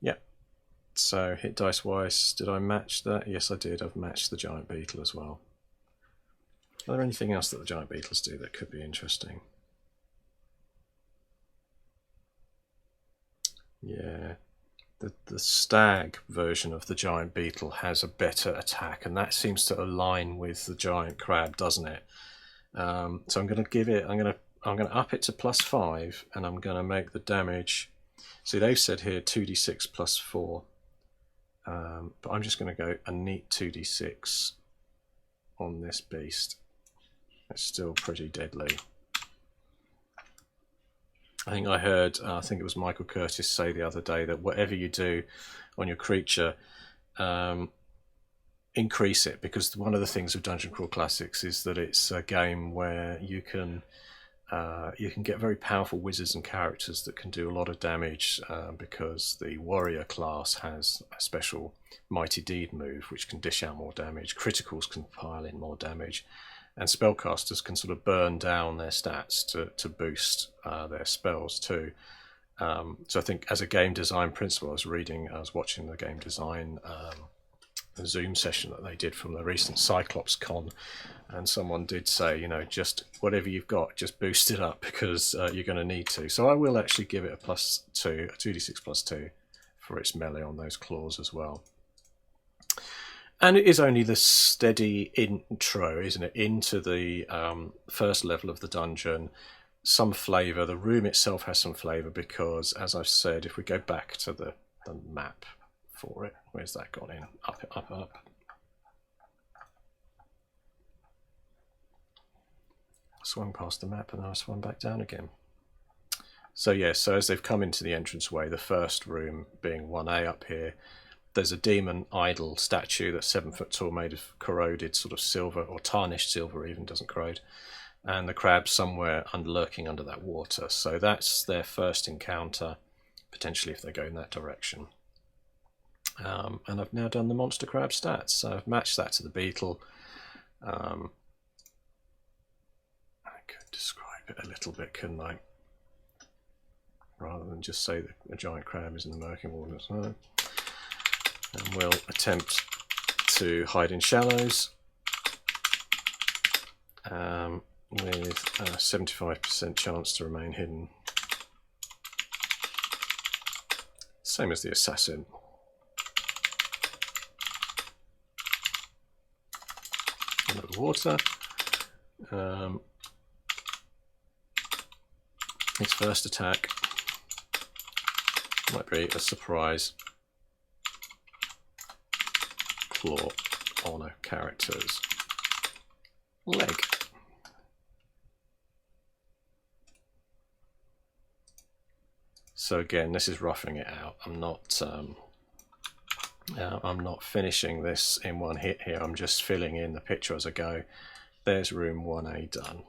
Yep. So hit dice wise, did I match that? Yes, I did. I've matched the giant beetle as well. Are there anything else that the giant beetles do that could be interesting? Yeah. The stag version of the giant beetle has a better attack, and that seems to align with the giant crab, doesn't it? So I'm going to give it. I'm going to up it to +5, and I'm going to make the damage. See, they've said here 2d6 +4, but I'm just going to go a neat 2d6 on this beast. It's still pretty deadly. I think I heard, I think it was Michael Curtis say the other day that whatever you do on your creature, increase it, because one of the things with Dungeon Crawl Classics is that it's a game where you can get very powerful wizards and characters that can do a lot of damage, because the warrior class has a special Mighty Deed move which can dish out more damage, criticals can pile in more damage, and spellcasters can sort of burn down their stats to boost their spells too. So I think as a game design principle, I was watching the game design Zoom session that they did from the recent Cyclops Con, and someone did say, you know, just whatever you've got, just boost it up, because you're going to need to. So I will actually give it a +2, a 2d6 +2 for its melee on those claws as well. And it is only the steady intro, isn't it, into the first level of the dungeon. Some flavour. The room itself has some flavour because, as I've said, if we go back to the map for it, where's that gone in? Up, up, up. Swung past the map and then I swung back down again. So yeah, so as they've come into the entranceway, the first room being 1A up here, there's a demon idol statue that's 7 foot tall, made of corroded sort of silver, or tarnished silver even, doesn't corrode, and the crab's somewhere lurking under that water. So that's their first encounter, potentially, if they go in that direction. And I've now done the monster crab stats, so I've matched that to the beetle. I could describe it a little bit, couldn't I? Rather than just say that a giant crab is in the murky waters. And we'll attempt to hide in shallows with a 75% chance to remain hidden. Same as the assassin. Under the water. Its first attack might be a surprise claw on a character's leg. So again, this is roughing it out. I'm not finishing this in one hit here. I'm just filling in the picture as I go. There's room 1A done.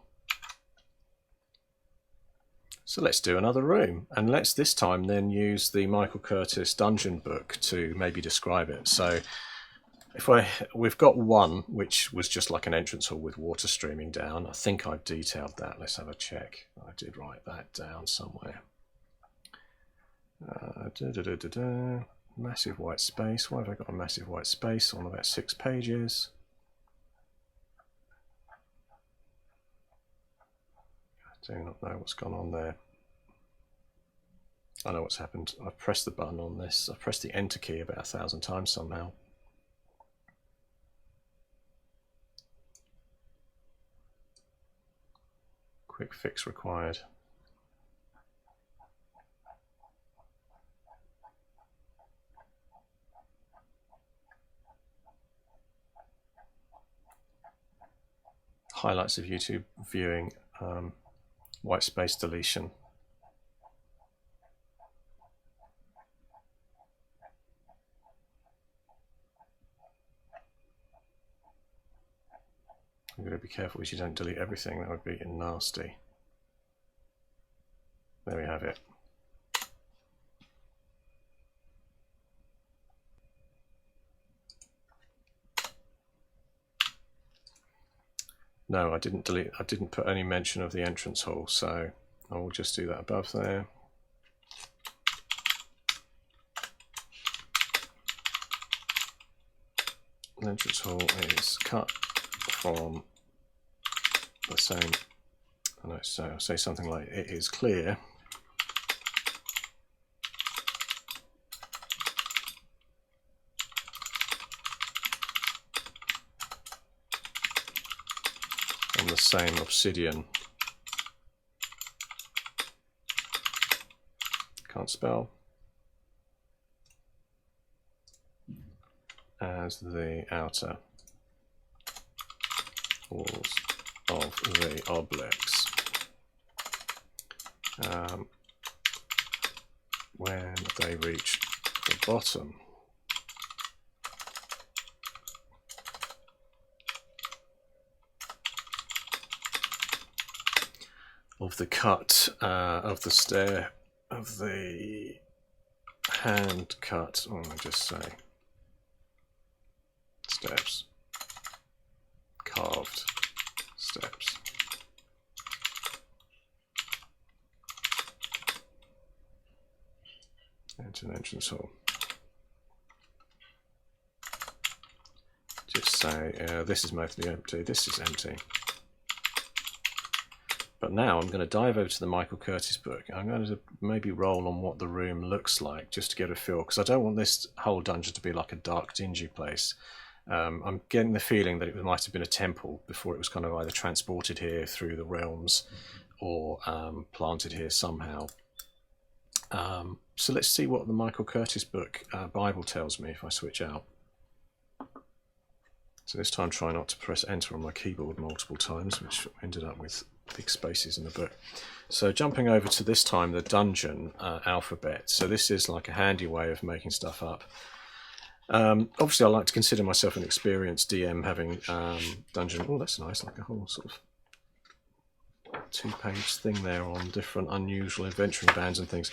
So let's do another room, and let's this time then use the Michael Curtis dungeon book to maybe describe it. So we've got one which was just like an entrance hall with water streaming down. I think I've detailed that. Let's have a check. I did write that down somewhere. Massive white space. Why have I got a massive white space on about 6 pages? I do not know what's gone on there. I know what's happened. I've pressed the button on this. I've pressed the enter key about 1,000 times somehow. Quick fix required. Highlights of YouTube viewing, white space deletion. I'm going to be careful that you don't delete everything. That would be nasty. There we have it. No, I didn't delete. I didn't put any mention of the entrance hall, so I will just do that above there. The entrance hall is cut from the same. So I'll say something like, it is clear on the same obsidian. Can't spell. As the outer walls of the obelisk. when they reach the bottom. Of the cut, of the stair, of the hand cut, or I'll just say steps, carved steps. Into an entrance hall. Just say, this is mostly empty, this is empty. But now I'm going to dive over to the Michael Curtis book. I'm going to maybe roll on what the room looks like just to get a feel, because I don't want this whole dungeon to be like a dark, dingy place. I'm getting the feeling that it might have been a temple before it was kind of either transported here through the realms or planted here somehow. So let's see what the Michael Curtis book Bible tells me if I switch out. So this time try not to press enter on my keyboard multiple times, which ended up with big spaces in the book. So jumping over to this time the dungeon alphabet. So this is like a handy way of making stuff up. Obviously I like to consider myself an experienced DM, having dungeon. Oh, that's nice, like a whole sort of two-page thing there on different unusual adventuring bands and things.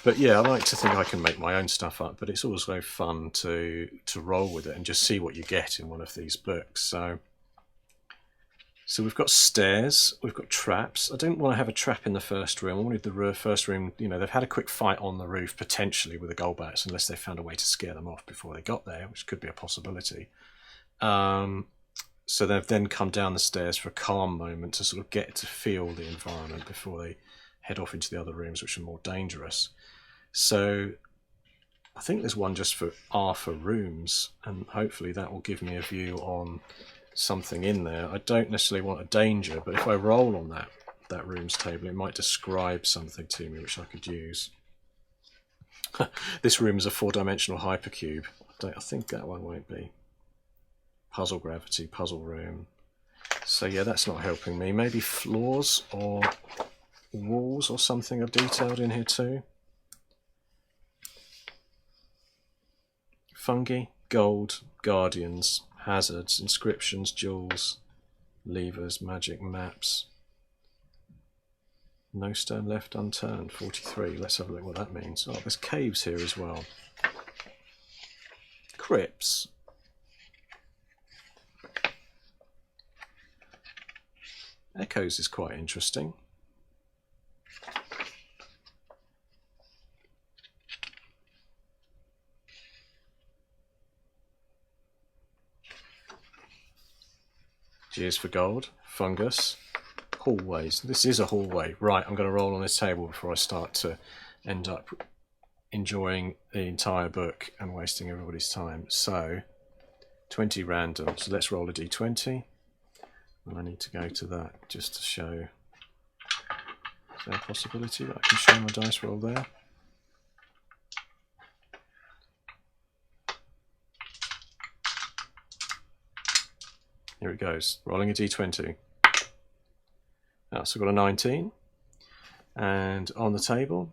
But yeah, I like to think I can make my own stuff up, but it's also fun to roll with it and just see what you get in one of these books. So we've got stairs, we've got traps. I didn't want to have a trap in the first room. I wanted the first room, you know, they've had a quick fight on the roof potentially with the Golbats, unless they found a way to scare them off before they got there, which could be a possibility. So they've then come down the stairs for a calm moment to sort of get to feel the environment before they head off into the other rooms, which are more dangerous. So I think there's one just for Arthur rooms, and hopefully that will give me a view on something in there. I don't necessarily want a danger, but if I roll on that rooms table, it might describe something to me which I could use. This room is a 4-dimensional hypercube. I think that one won't be. Puzzle gravity, puzzle room. So yeah, that's not helping me. Maybe floors or walls or something are detailed in here too. Fungi, gold, guardians, hazards, inscriptions, jewels, levers, magic, maps. No stone left unturned, 43. Let's have a look what that means. Oh, there's caves here as well. Crypts. Echoes is quite interesting. Gears for gold, fungus, hallways. This is a hallway. Right, I'm going to roll on this table before I start to end up enjoying the entire book and wasting everybody's time. So, 20 random. So let's roll a d20. And I need to go to that just to show. Is there a possibility that I can show my dice roll there? Here it goes. Rolling a d20. So I've got a 19. And on the table,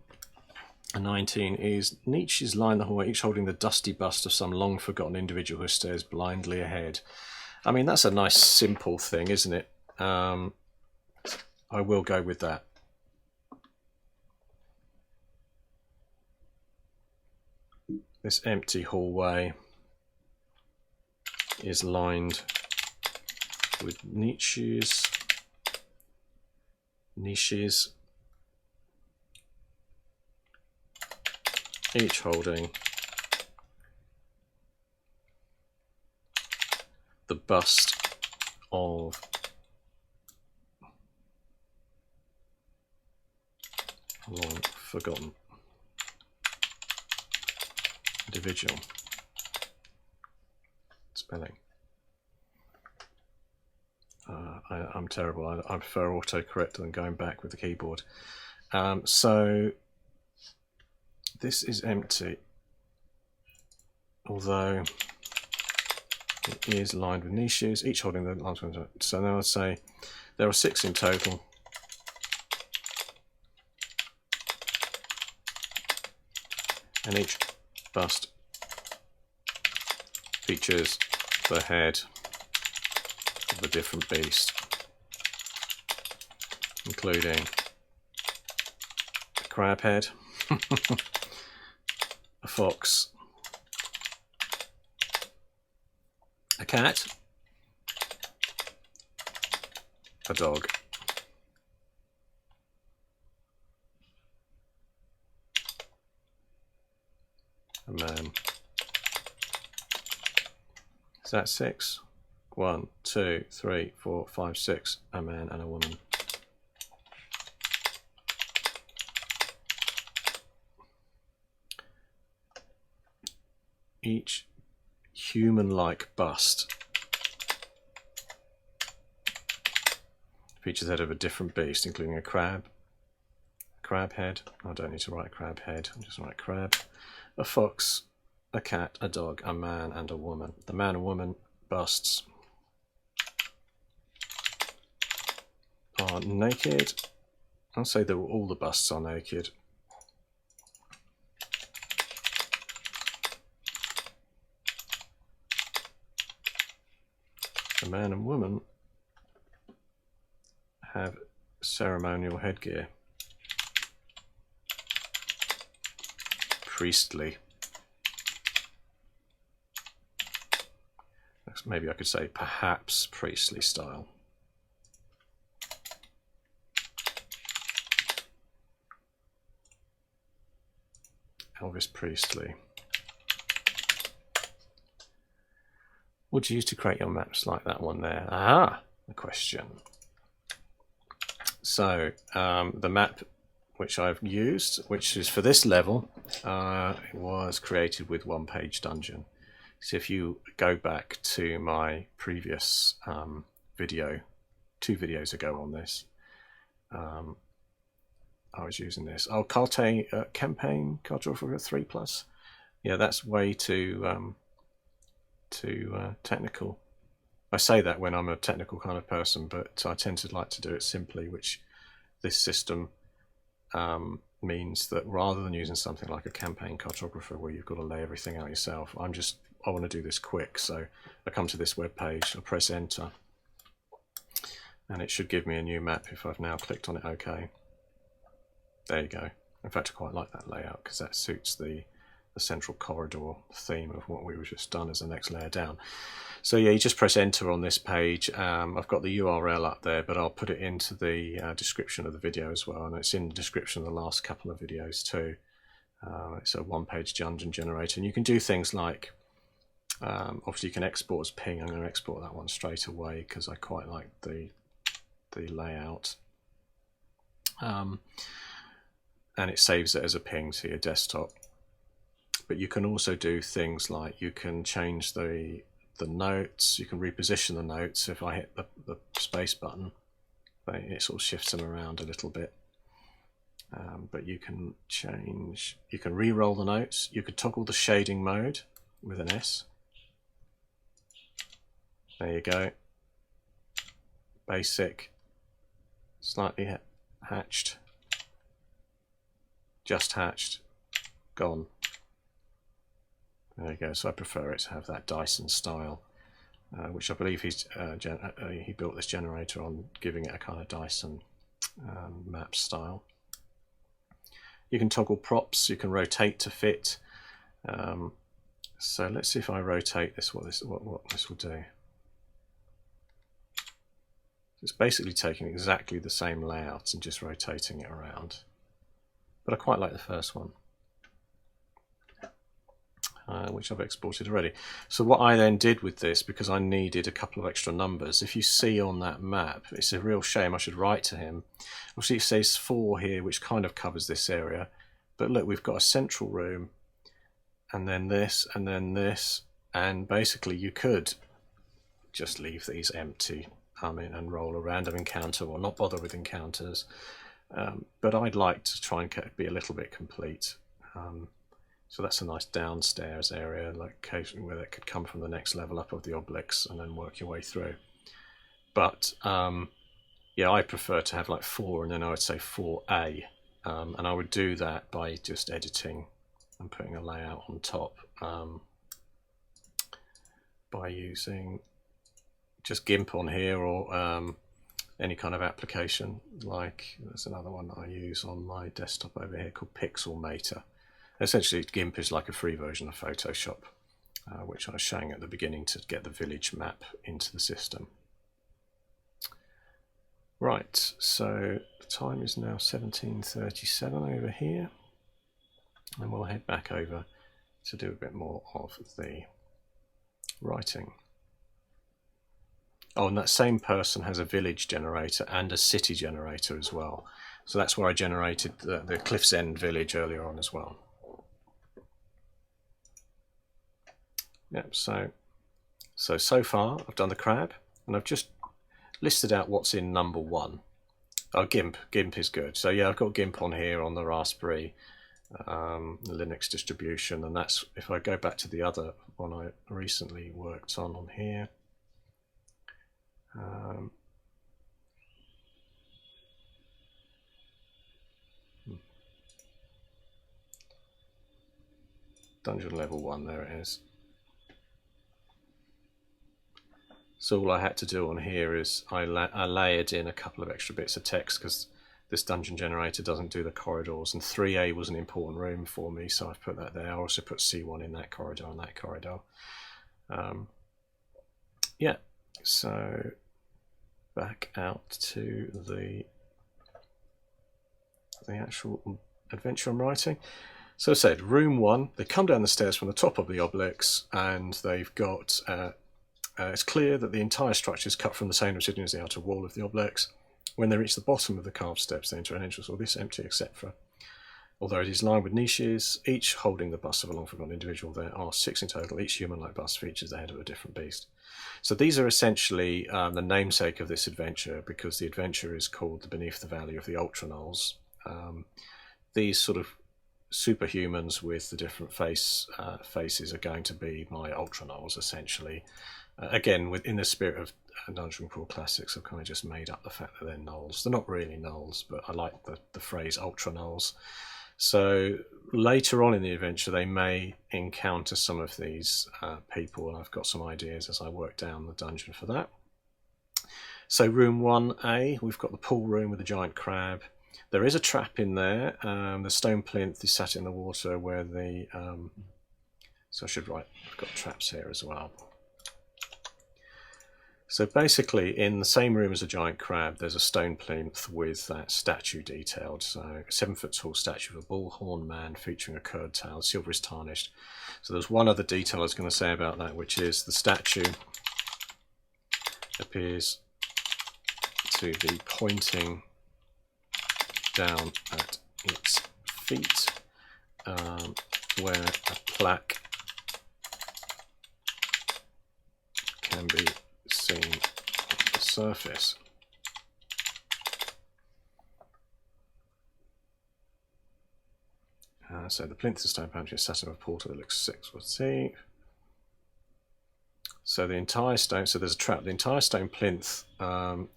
a 19 is Nietzsche's line the hallway, each holding the dusty bust of some long forgotten individual who stares blindly ahead. I mean, that's a nice simple thing, isn't it? I will go with that. This empty hallway is lined with Nietzsche's, each holding the bust of a long forgotten individual. Spelling. I'm terrible. I prefer autocorrect than going back with the keyboard. So this is empty, although it is lined with niches, each holding the last one. So now I'd say there are 6 in total. and each bust features the head of a different beast, including a crab head, a fox, a cat, a dog, a man. Is that 6? 1, 2, 3, 4, 5, 6. A man and a woman. Each human-like bust features the head of a different beast, including a crab head. I don't need to write crab head, I'll just write crab. A fox, a cat, a dog, a man and a woman. The man and woman busts are naked. I'll say that all the busts are naked. The man and woman have ceremonial headgear. Priestly. Maybe I could say perhaps priestly style. Elvis Priestley. What do you use to create your maps like that one there? Aha, the question. So the map which I've used, which is for this level, was created with one-page dungeon. So if you go back to my previous video, 2 videos ago on this, I was using this. Oh, Carte campaign cartographer 3+. Yeah, that's way too technical. I say that when I'm a technical kind of person, but I tend to like to do it simply, which this system means that rather than using something like a campaign cartographer where you've got to lay everything out yourself, I want to do this quick. So I come to this web page, I press enter, and it should give me a new map if I've now clicked on it. OK. There you go. In fact, I quite like that layout because that suits the central corridor theme of what we've just done as the next layer down. So yeah, you just press enter on this page. I've got the URL up there, but I'll put it into the description of the video as well, and it's in the description of the last couple of videos too. It's a one-page dungeon generator, and you can do things like obviously you can export as ping. I'm going to export that one straight away because I quite like the layout, and it saves it as a ping to your desktop. But you can also do things like you can change the notes, you can reposition the notes. If I hit the space button, it sort of shifts them around a little bit. But you can change, you can re-roll the notes, you could toggle the shading mode with an S. There you go. Basic, slightly hatched, just hatched, gone. There you go. So I prefer it to have that Dyson style, which I believe he built this generator on giving it a kind of Dyson map style. You can toggle props. You can rotate to fit. So let's see if I rotate this. What this will do. It's basically taking exactly the same layout and just rotating it around. But I quite like the first one, which I've exported already. So what I then did with this, because I needed a couple of extra numbers, if you see on that map, it's a real shame, I should write to him. Obviously it says 4 here, which kind of covers this area. But look, we've got a central room, and then this, and basically you could just leave these empty, and roll a random encounter or not bother with encounters. But I'd like to try and be a little bit complete. So that's a nice downstairs area, like occasionally where that could come from the next level up of the obelisks and then work your way through. But yeah, I prefer to have like 4, and then I would say 4A, and I would do that by just editing and putting a layout on top by using just GIMP on here, or any kind of application. Like there's another one that I use on my desktop over here called Pixelmator. Essentially GIMP is like a free version of Photoshop, which I was showing at the beginning to get the village map into the system. Right, so the time is now 17:37 over here, and we'll head back over to do a bit more of the writing. Oh, and that same person has a village generator and a city generator as well. So that's where I generated the Cliff's End village earlier on as well. Yep, so far I've done the crab, and I've just listed out what's in number 1. Oh, GIMP is good. So yeah, I've got GIMP on here on the Raspberry, the Linux distribution, and that's, if I go back to the other one I recently worked on here. Dungeon level 1, there it is. So all I had to do on here is I layered in a couple of extra bits of text, because this dungeon generator doesn't do the corridors, and 3A was an important room for me, so I've put that there. I also put C1 in that corridor and that corridor. Yeah, so back out to the actual adventure I'm writing. So I said, room 1, they come down the stairs from the top of the obelisk, and they've got, it's clear that the entire structure is cut from the same obsidian as the outer wall of the obelisk. When they reach the bottom of the carved steps, they enter an entrance, all this empty, etc. Although it is lined with niches, each holding the bust of a long-forgotten individual, there are 6 in total. Each human-like bust features the head of a different beast. So these are essentially the namesake of this adventure, because the adventure is called Beneath the Valley of the Ultranulls. These sort of superhumans with the different faces are going to be my Ultranulls, essentially. Again, within the spirit of Dungeon Crawl Classics, I've kind of just made up the fact that they're gnolls. They're not really gnolls, but I like the phrase Ultranulls. So later on in the adventure, they may encounter some of these people, and I've got some ideas as I work down the dungeon for that. So room 1A, we've got the pool room with the giant crab. There is a trap in there. The stone plinth is sat in the water where the... so I should write, I've got traps here as well. So basically, in the same room as a giant crab, there's a stone plinth with that statue detailed. So a 7-foot tall statue of a bullhorn man featuring a curved tail, silver is tarnished. So there's one other detail I was going to say about that, which is the statue appears to be pointing down at its feet, where a plaque can be seen on the surface. So the plinth of stone pantry is sat in a portal that looks 6 foot deep. So the entire stone, so there's a trap. The entire stone plinth,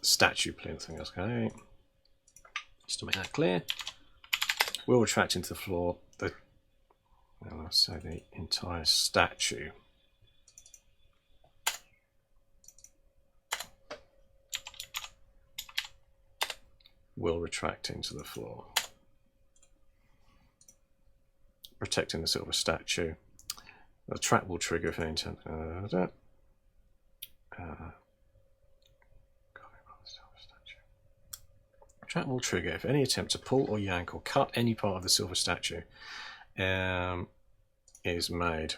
statue plinth thing, okay. Just to make that clear, will retract into the floor. So the entire statue will retract into the floor, protecting the silver statue. The trap will trigger if any intent. Trap will trigger if any attempt to pull or yank or cut any part of the silver statue is made.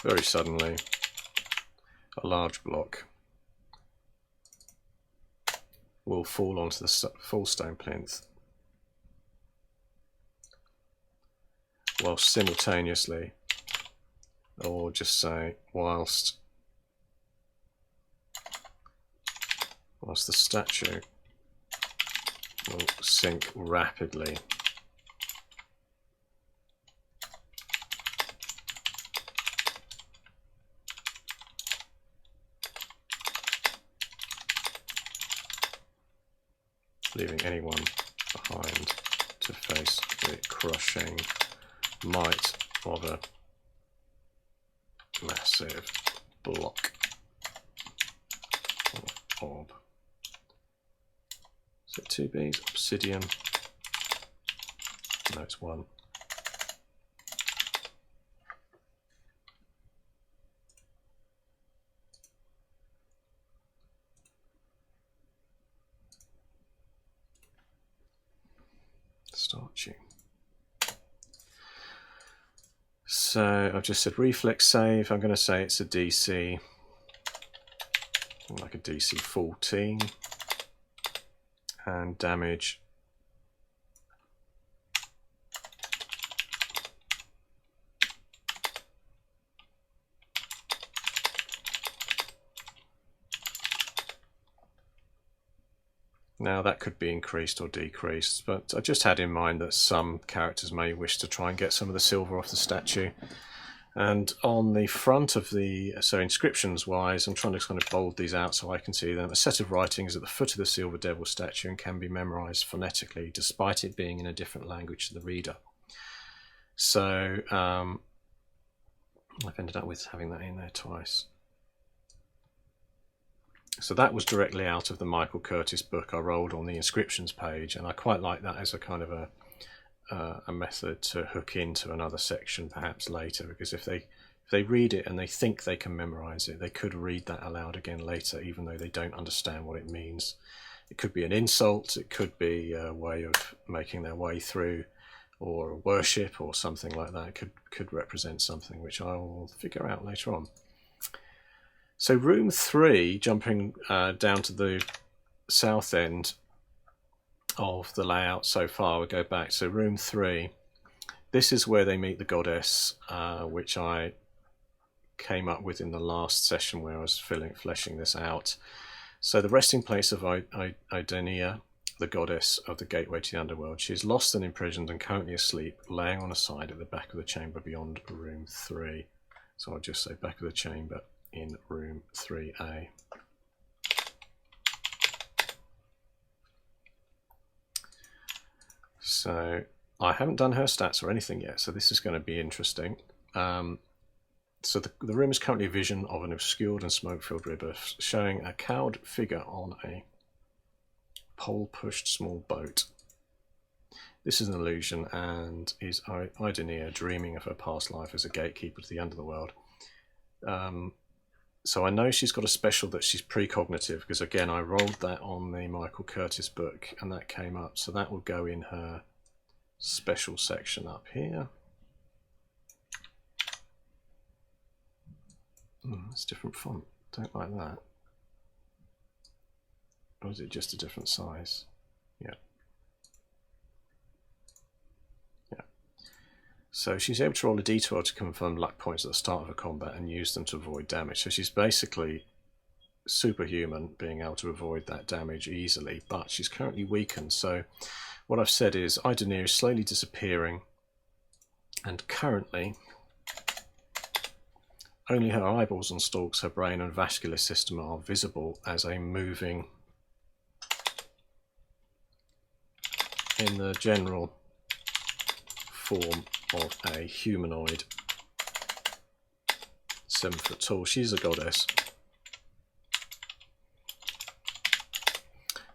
Very suddenly, a large block will fall onto the full stone plinth, whilst simultaneously, or just say whilst the statue will sink rapidly. Leaving anyone behind to face the crushing might of a massive block of orb. Is it 2 Bs? Obsidian. No, it's 1. Statue. So I've just said reflex save. I'm going to say it's a DC, like a DC 14, and damage. Now that could be increased or decreased, but I just had in mind that some characters may wish to try and get some of the silver off the statue. And on the front of the, so inscriptions wise, I'm trying to kind of bold these out so I can see them. A set of writings at the foot of the silver devil statue and can be memorized phonetically despite it being in a different language to the reader. So I've ended up with having that in there twice. So that was directly out of the Michael Curtis book I rolled on the inscriptions page, and I quite like that as a kind of a method to hook into another section perhaps later, because if they read it and they think they can memorize it, they could read that aloud again later even though they don't understand what it means. It could be an insult, it could be a way of making their way through, or a worship or something like that. It could represent something which I will figure out later on. So room 3, jumping down to the south end of the layout so far, we'll go back. So room 3, this is where they meet the goddess, which I came up with in the last session where I was fleshing this out. So the resting place of Idenia, the goddess of the gateway to the underworld. She is lost and imprisoned and currently asleep, laying on a side at the back of the chamber beyond room 3. So I'll just say back of the chamber in room 3A. So I haven't done her stats or anything yet, so this is going to be interesting. So the room is currently a vision of an obscured and smoke-filled river, showing a cowed figure on a pole-pushed small boat. This is an illusion and is Idenia dreaming of her past life as a gatekeeper to the underworld. So I know she's got a special that she's precognitive, because again I rolled that on the Michael Curtis book and that came up, so that will go in her special section up here. It's different font, don't like that. Or is it just a different size? Yeah. So she's able to roll a d12 to confirm luck points at the start of a combat and use them to avoid damage. So she's basically superhuman, being able to avoid that damage easily, but she's currently weakened. So what I've said is Idenia is slowly disappearing, and currently only her eyeballs and stalks, her brain and vascular system are visible as a moving, in the general form of a humanoid, 7 foot tall. She's a goddess.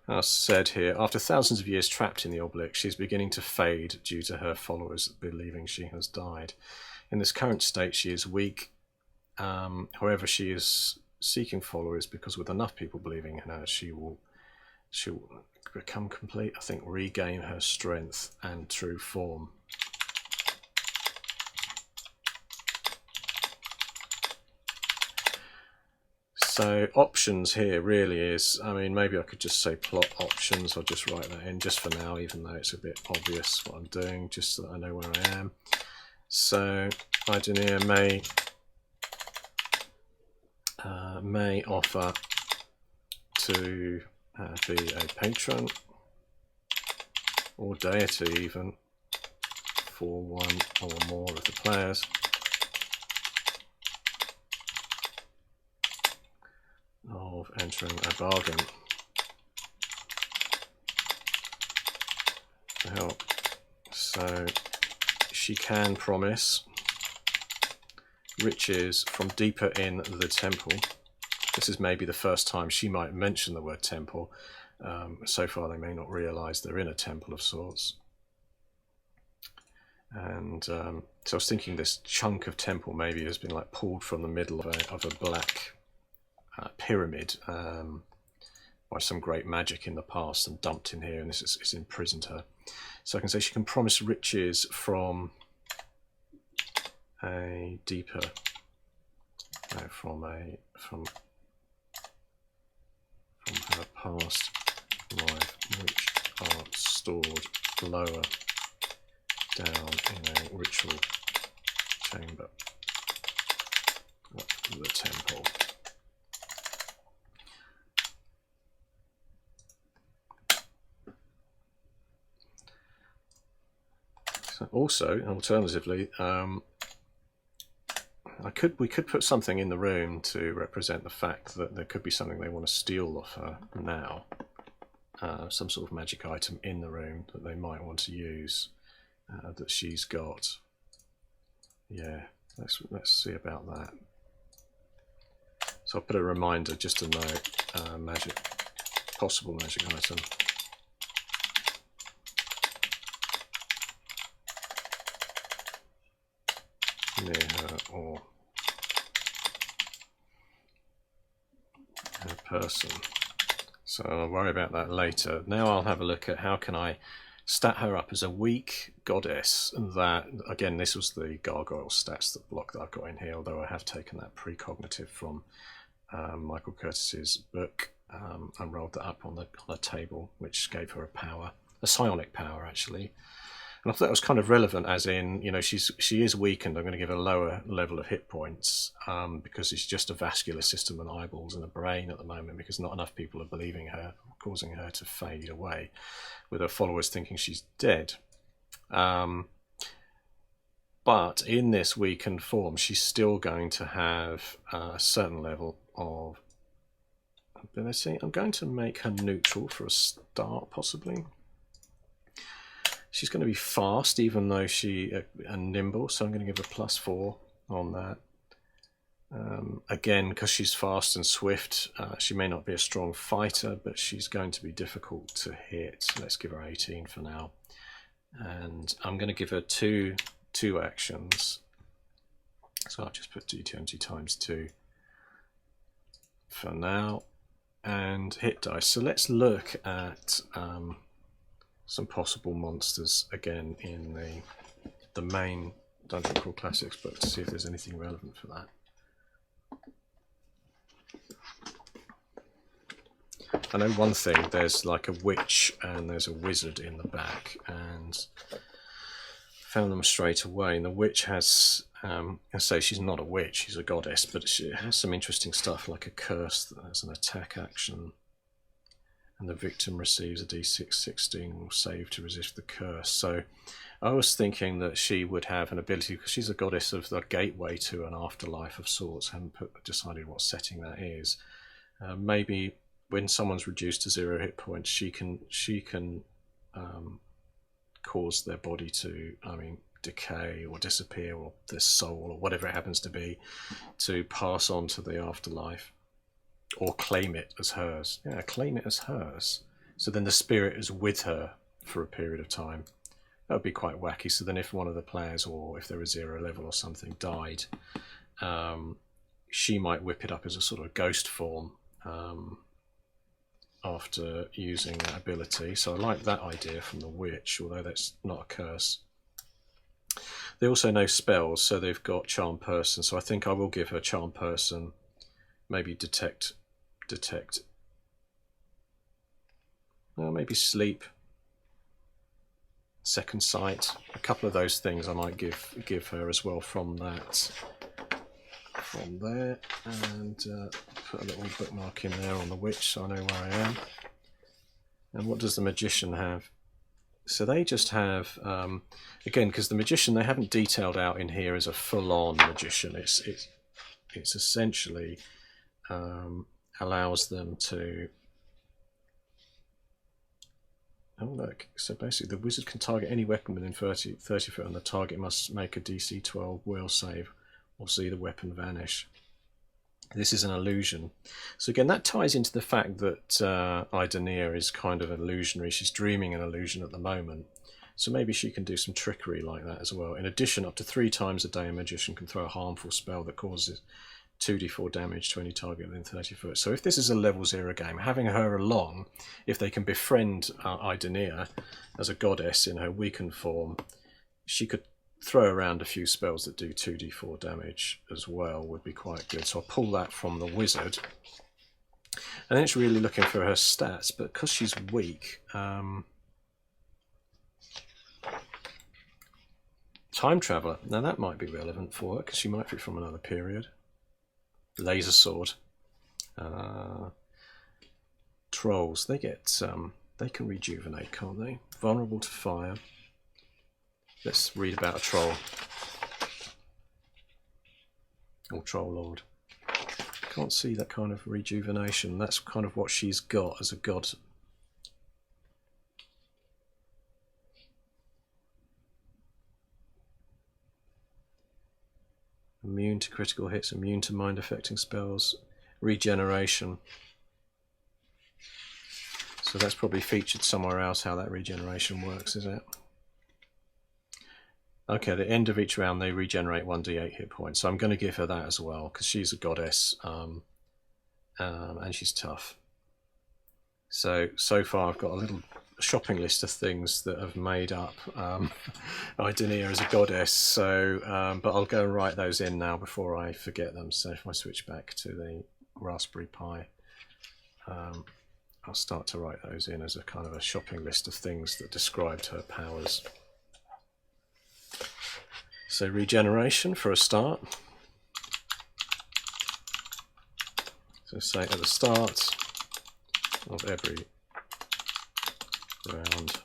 As said here, after thousands of years trapped in the obelisk, she's beginning to fade due to her followers believing she has died. In this current state, she is weak. However, she is seeking followers because with enough people believing in her, she'll become complete, I think, regain her strength and true form. So options here really is, I mean, maybe I could just say plot options. I'll just write that in just for now, even though it's a bit obvious what I'm doing, just so that I know where I am. So Idenia may offer to be a patron or deity even for one or more of the players. Of entering a bargain to help So she can promise riches from deeper in the temple. This is maybe the first time she might mention the word temple. So far they may not realise they're in a temple of sorts. And so I was thinking this chunk of temple maybe has been like pulled from the middle of a black pyramid by some great magic in the past and dumped in here, and this has imprisoned her. So I can say she can promise riches from a deeper, from her past life, which are stored lower down in a ritual chamber of the temple. So also, alternatively, we could put something in the room to represent the fact that there could be something they want to steal off her now. Some sort of magic item in the room that they might want to use that she's got. Yeah, let's see about that. So I'll put a reminder just to note possible magic item. Near her or her person. So I'll worry about that later. Now I'll have a look at how can I stat her up as a weak goddess. That, again, this was the gargoyle stats block that I've got in here, although I have taken that precognitive from Michael Curtis's book and rolled that up on the table, which gave her a power, a psionic power actually. And I thought that was kind of relevant, as in, you know, she is weakened. I'm going to give her a lower level of hit points because it's just a vascular system and eyeballs and a brain at the moment, because not enough people are believing her, causing her to fade away, with her followers thinking she's dead. But in this weakened form, she's still going to have a certain level of ability. I'm going to make her neutral for a start, possibly. She's going to be fast, even though and nimble, so I'm going to give her +4 on that. Again, because she's fast and swift, she may not be a strong fighter, but she's going to be difficult to hit. Let's give her 18 for now. And I'm going to give her two actions. So I'll just put D20 times 2 for now. And hit dice. So let's look at some possible monsters again in the main Dungeon Crawl Classics book to see if there's anything relevant for that. I know one thing, there's like a witch and there's a wizard in the back, and found them straight away. And the witch has, I say she's not a witch, she's a goddess, but she has some interesting stuff like a curse that has an attack action. And the victim receives a D6 16 save to resist the curse. So I was thinking that she would have an ability, because she's a goddess of the gateway to an afterlife of sorts. I haven't decided what setting that is. Maybe when someone's reduced to 0 hit points, she can cause their body to, decay or disappear, or their soul, or whatever it happens to be, to pass on to the afterlife. Or claim it as hers. Yeah, claim it as hers. So then the spirit is with her for a period of time. That would be quite wacky. So then if one of the players, or if there was 0 level or something, died, she might whip it up as a sort of ghost form after using that ability. So I like that idea from the witch, although that's not a curse. They also know spells, so they've got Charm Person. So I think I will give her Charm Person, maybe detect, well, maybe sleep, second sight, a couple of those things I might give her as well from that, from there. And put a little bookmark in there on the witch so I know where I am. And what does the magician have? So they just have, again, because the magician, they haven't detailed out in here as a full-on magician. It's essentially allows them to Oh look, so basically the wizard can target any weapon within 30 foot and the target must make a DC 12 will save or see the weapon vanish. This is an illusion. So again, that ties into the fact that Idania is kind of illusionary. She's dreaming an illusion at the moment. So maybe she can do some trickery like that as well. In addition, up to 3 times a day a magician can throw a harmful spell that causes 2d4 damage to any target within 30 foot. So if this is a level 0 game, having her along, if they can befriend Idania as a goddess in her weakened form, she could throw around a few spells that do 2d4 damage as well, would be quite good. So I'll pull that from the wizard. And then it's really looking for her stats, but because she's weak, Time Traveller, now that might be relevant for her because she might be from another period. Laser Sword. Trolls, they get they can rejuvenate, can't they? Vulnerable to fire. Let's read about a troll. Or Troll Lord. Can't see that kind of rejuvenation. That's kind of what she's got as a god. Immune to critical hits, immune to mind affecting spells, regeneration. So that's probably featured somewhere else how that regeneration works, is it? Okay, at the end of each round they regenerate 1d8 hit points. So I'm going to give her that as well because she's a goddess and she's tough. So far I've got a little shopping list of things that have made up Idania as a goddess. So, but I'll go and write those in now before I forget them. So if I switch back to the Raspberry Pi, I'll start to write those in as a kind of a shopping list of things that described her powers. So regeneration for a start. So say at the start of every round,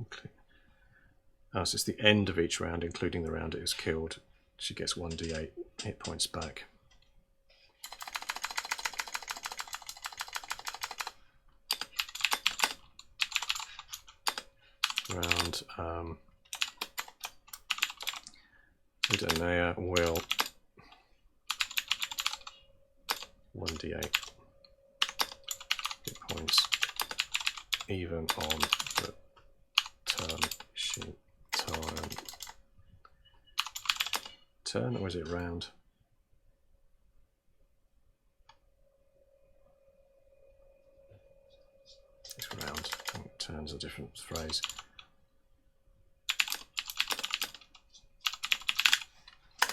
okay. So it's the end of each round, including the round it is killed. She gets 1d8 hit points back. Round Idania will 1d8 hit points even on the turn sheet. Turn, or is it round? It's round. I think turn's a different phrase.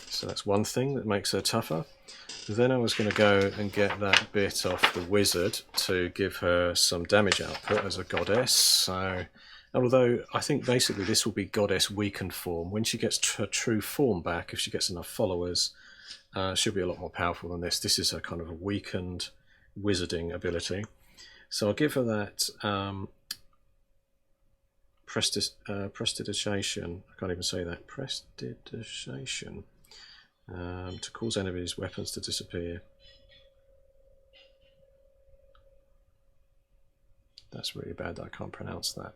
So that's one thing that makes her tougher. Then I was going to go and get that bit off the wizard to give her some damage output as a goddess. So, although I think basically this will be goddess weakened form. When she gets her true form back, if she gets enough followers, she'll be a lot more powerful than this. This is her kind of a weakened wizarding ability. So I'll give her that prestidigitation. I can't even say that. Prestidigitation. To cause enemies' weapons to disappear. That's really bad that I can't pronounce that.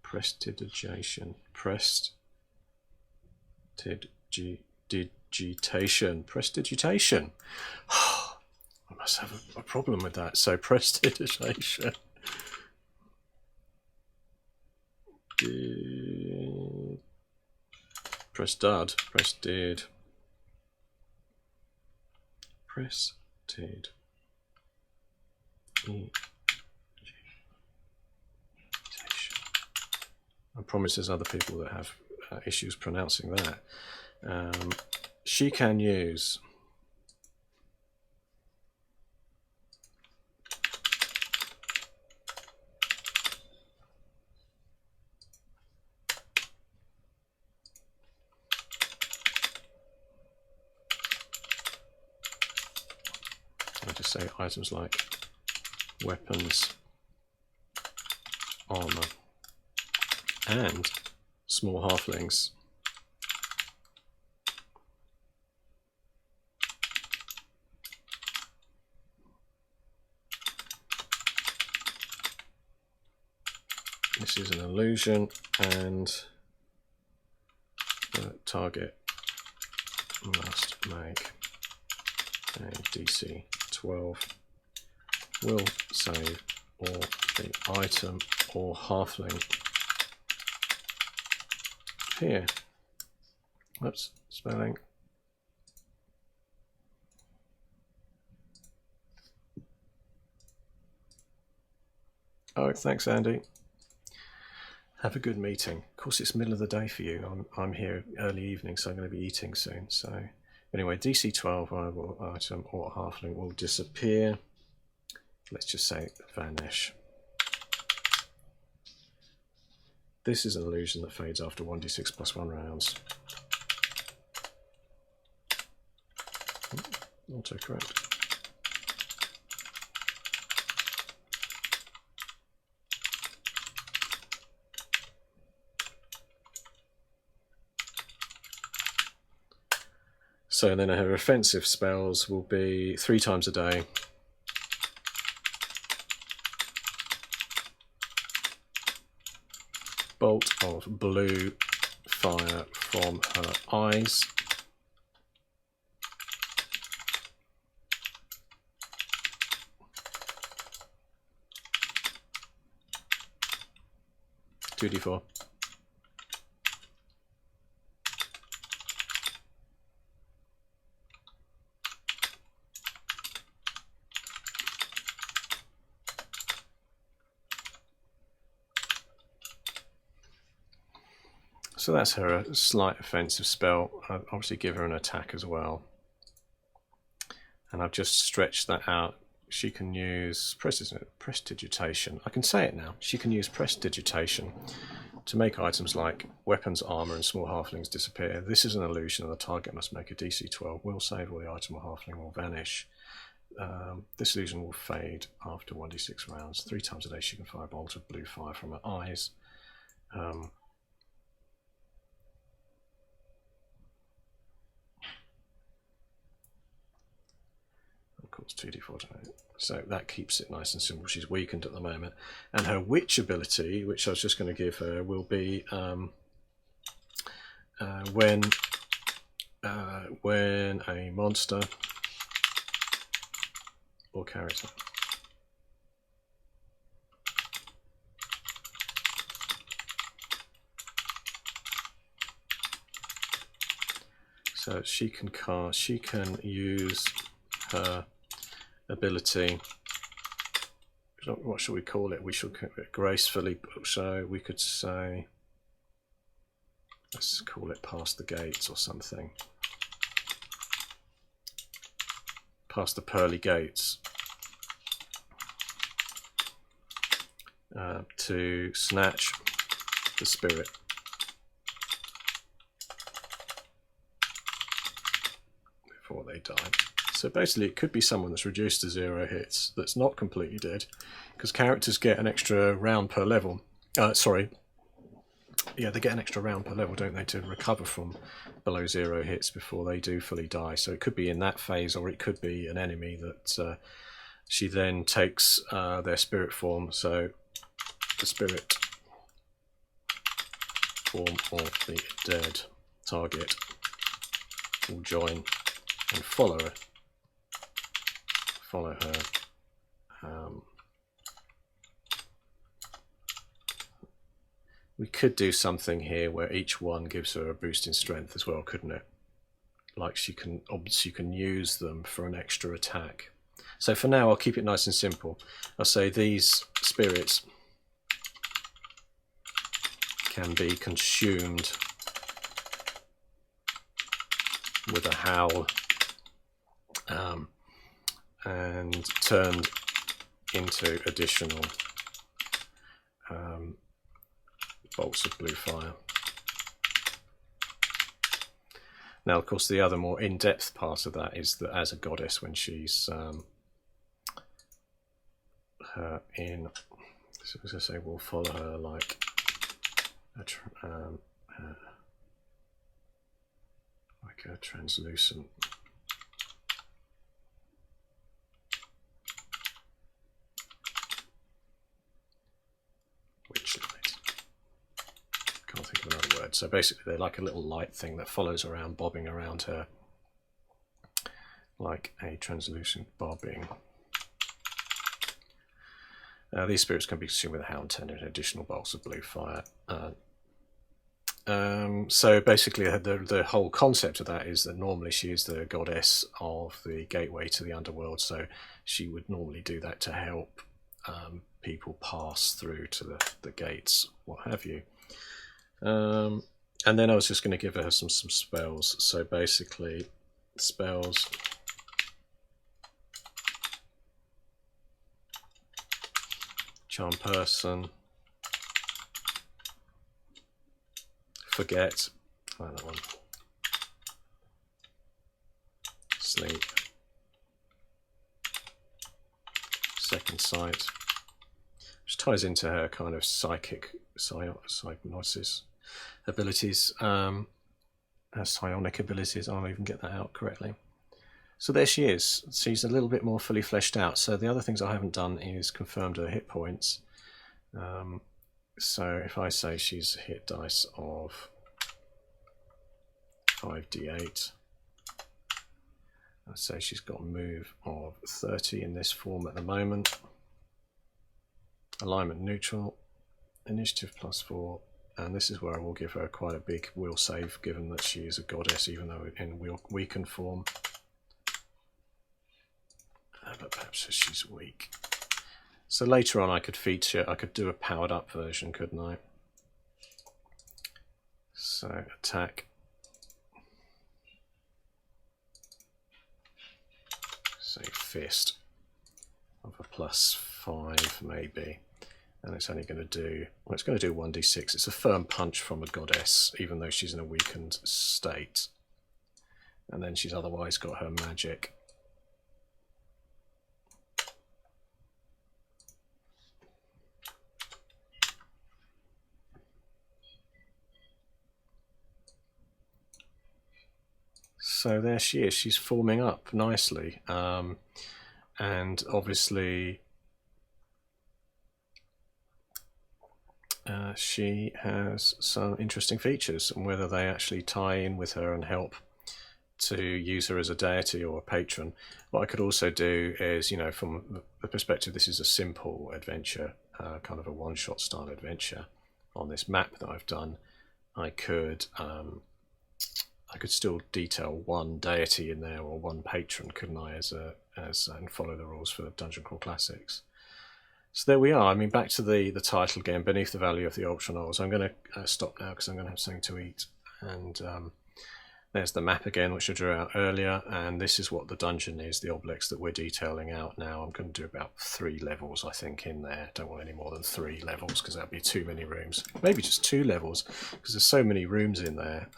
Prestidigitation. Prestidigitation. Prestidigitation. I must have a problem with that. So prestidigitation. Prestid. Prestid. Prestid. I promise there's other people that have issues pronouncing that. She can use I just say items like weapons, armor, and small halflings. this is an illusion, and the target must make a DC 12 will save or the item or halfling here. Oops, spelling. Oh, thanks, Andy. Have a good meeting. Of course, it's middle of the day for you. I'm here early evening, so I'm going to be eating soon. So anyway, DC 12 item or halfling will disappear. Let's just say vanish. This is an illusion that fades after 1d6 plus 1 rounds. Autocorrect. So then her offensive spells will be 3 times a day. Bolt of blue fire from her eyes. Two D4. So that's her slight offensive spell. I'll obviously give her an attack as well. And I've just stretched that out. She can use prestidigitation. I can say it now. She can use prestidigitation to make items like weapons, armor, and small halflings disappear. This is an illusion, and the target must make a DC 12 will save, or the item or halfling will vanish. This illusion will fade after 1d6 rounds. 3 times a day she can fire a bolt of blue fire from her eyes. Of course, 2d4. So that keeps it nice and simple. She's weakened at the moment. And her witch ability, which I was just going to give her, will be when a monster or character so she can use her ability. What should we call it? We should call it gracefully. So we could say, let's call it past the gates or something. Past the pearly gates. To snatch the spirit. Before they die. So basically it could be someone that's reduced to 0 hits, that's not completely dead, because characters get an extra round per level. Sorry. Yeah, they get an extra round per level, don't they, to recover from below 0 hits before they do fully die. So it could be in that phase, or it could be an enemy that she then takes their spirit form. So the spirit form of the dead target will join and follow her. We could do something here where each one gives her a boost in strength as well, couldn't it? Like she can use them for an extra attack. So for now I'll keep it nice and simple. I'll say these spirits can be consumed with a howl and turned into additional bolts of blue fire. Now, of course, the other more in-depth part of that is that as a goddess, when she's in, so as I say, we'll follow her like a translucent witch light. can't think of another word. So basically they're like a little light thing that follows around, bobbing around her, like a translucent bobbing. These spirits can be consumed with a hound tender and additional bolts of blue fire. So basically the whole concept of that is that normally she is the goddess of the gateway to the underworld, so she would normally do that to help people pass through to the gates, what have you. And then I was just going to give her some spells. So basically spells, charm person, forget, find that one, sleep, second sight, which ties into her kind of psychic psygnosis abilities, her psionic abilities. I'll even get that out correctly. So there she is. She's a little bit more fully fleshed out. So the other things I haven't done is confirmed her hit points. So if I say she's a hit dice of 5d8, I'd say she's got a move of 30 in this form at the moment. Alignment neutral, initiative +4, and this is where I will give her quite a big will save, given that she is a goddess, even though in weakened form. But perhaps she's weak. So later on I could do a powered up version, couldn't I? So attack. Say fist of a +5 maybe. And it's only going to do, well, it's going to do 1d6. It's a firm punch from a goddess, even though she's in a weakened state. And then she's otherwise got her magic. So there she is. She's forming up nicely. And obviously she has some interesting features, and whether they actually tie in with her and help to use her as a deity or a patron. What I could also do is, you know, from the perspective this is a simple adventure, kind of a one-shot style adventure on this map that I've done, I could still detail one deity in there or one patron, couldn't I, and follow the rules for Dungeon Crawl Classics. So there we are. I mean, back to the title again, Beneath the Valley of the Ultranauts. I'm going to stop now because I'm going to have something to eat. And there's the map again, which I drew out earlier. And this is what the dungeon is, the obelisk that we're detailing out now. I'm going to do about 3 levels, I think, in there. Don't want any more than 3 levels because that'd be too many rooms. Maybe just 2 levels because there's so many rooms in there.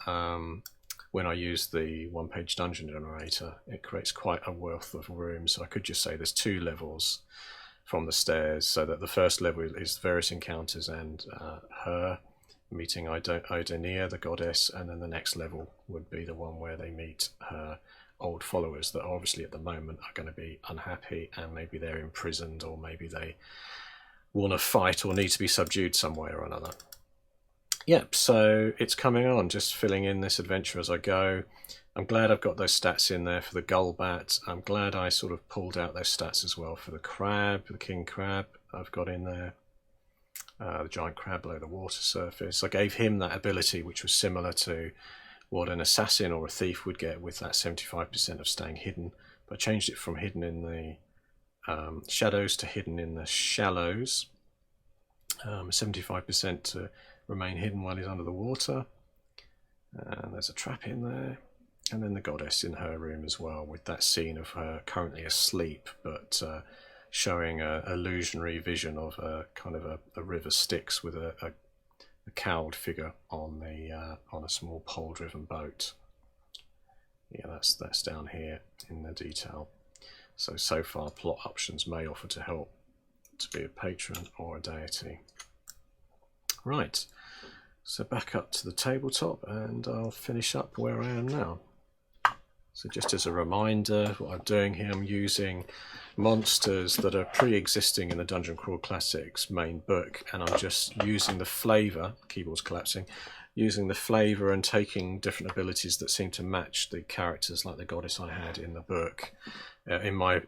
When I use the one-page dungeon generator, it creates quite a wealth of rooms. So I could just say there's 2 levels from the stairs, so that the first level is various encounters and her meeting Idonea, the goddess, and then the next level would be the one where they meet her old followers that obviously at the moment are going to be unhappy, and maybe they're imprisoned, or maybe they want to fight or need to be subdued some way or another. Yep, so it's coming on, just filling in this adventure as I go. I'm glad I've got those stats in there for the gull bat. I'm glad I sort of pulled out those stats as well for the crab, the king crab I've got in there. The giant crab below the water surface. I gave him that ability which was similar to what an assassin or a thief would get with that 75% of staying hidden. But I changed it from hidden in the shadows to hidden in the shallows. 75% to remain hidden while he's under the water. And there's a trap in there. And then the goddess in her room as well, with that scene of her currently asleep, but showing an illusionary vision of a kind of a river Styx with a cowled figure on a small pole-driven boat. Yeah, that's down here in the detail. So far, plot options may offer to help to be a patron or a deity. Right, so back up to the tabletop, and I'll finish up where I am now. So just as a reminder, what I'm doing here, I'm using monsters that are pre-existing in the Dungeon Crawl Classics main book, and I'm just using the flavour, keyboard's collapsing, using the flavour and taking different abilities that seem to match the characters, like the goddess I had in the book, in my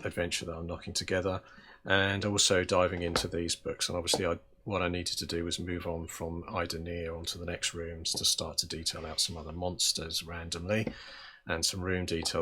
adventure that I'm knocking together, and also diving into these books. And obviously what I needed to do was move on from Idonir onto the next rooms to start to detail out some other monsters randomly, and some room details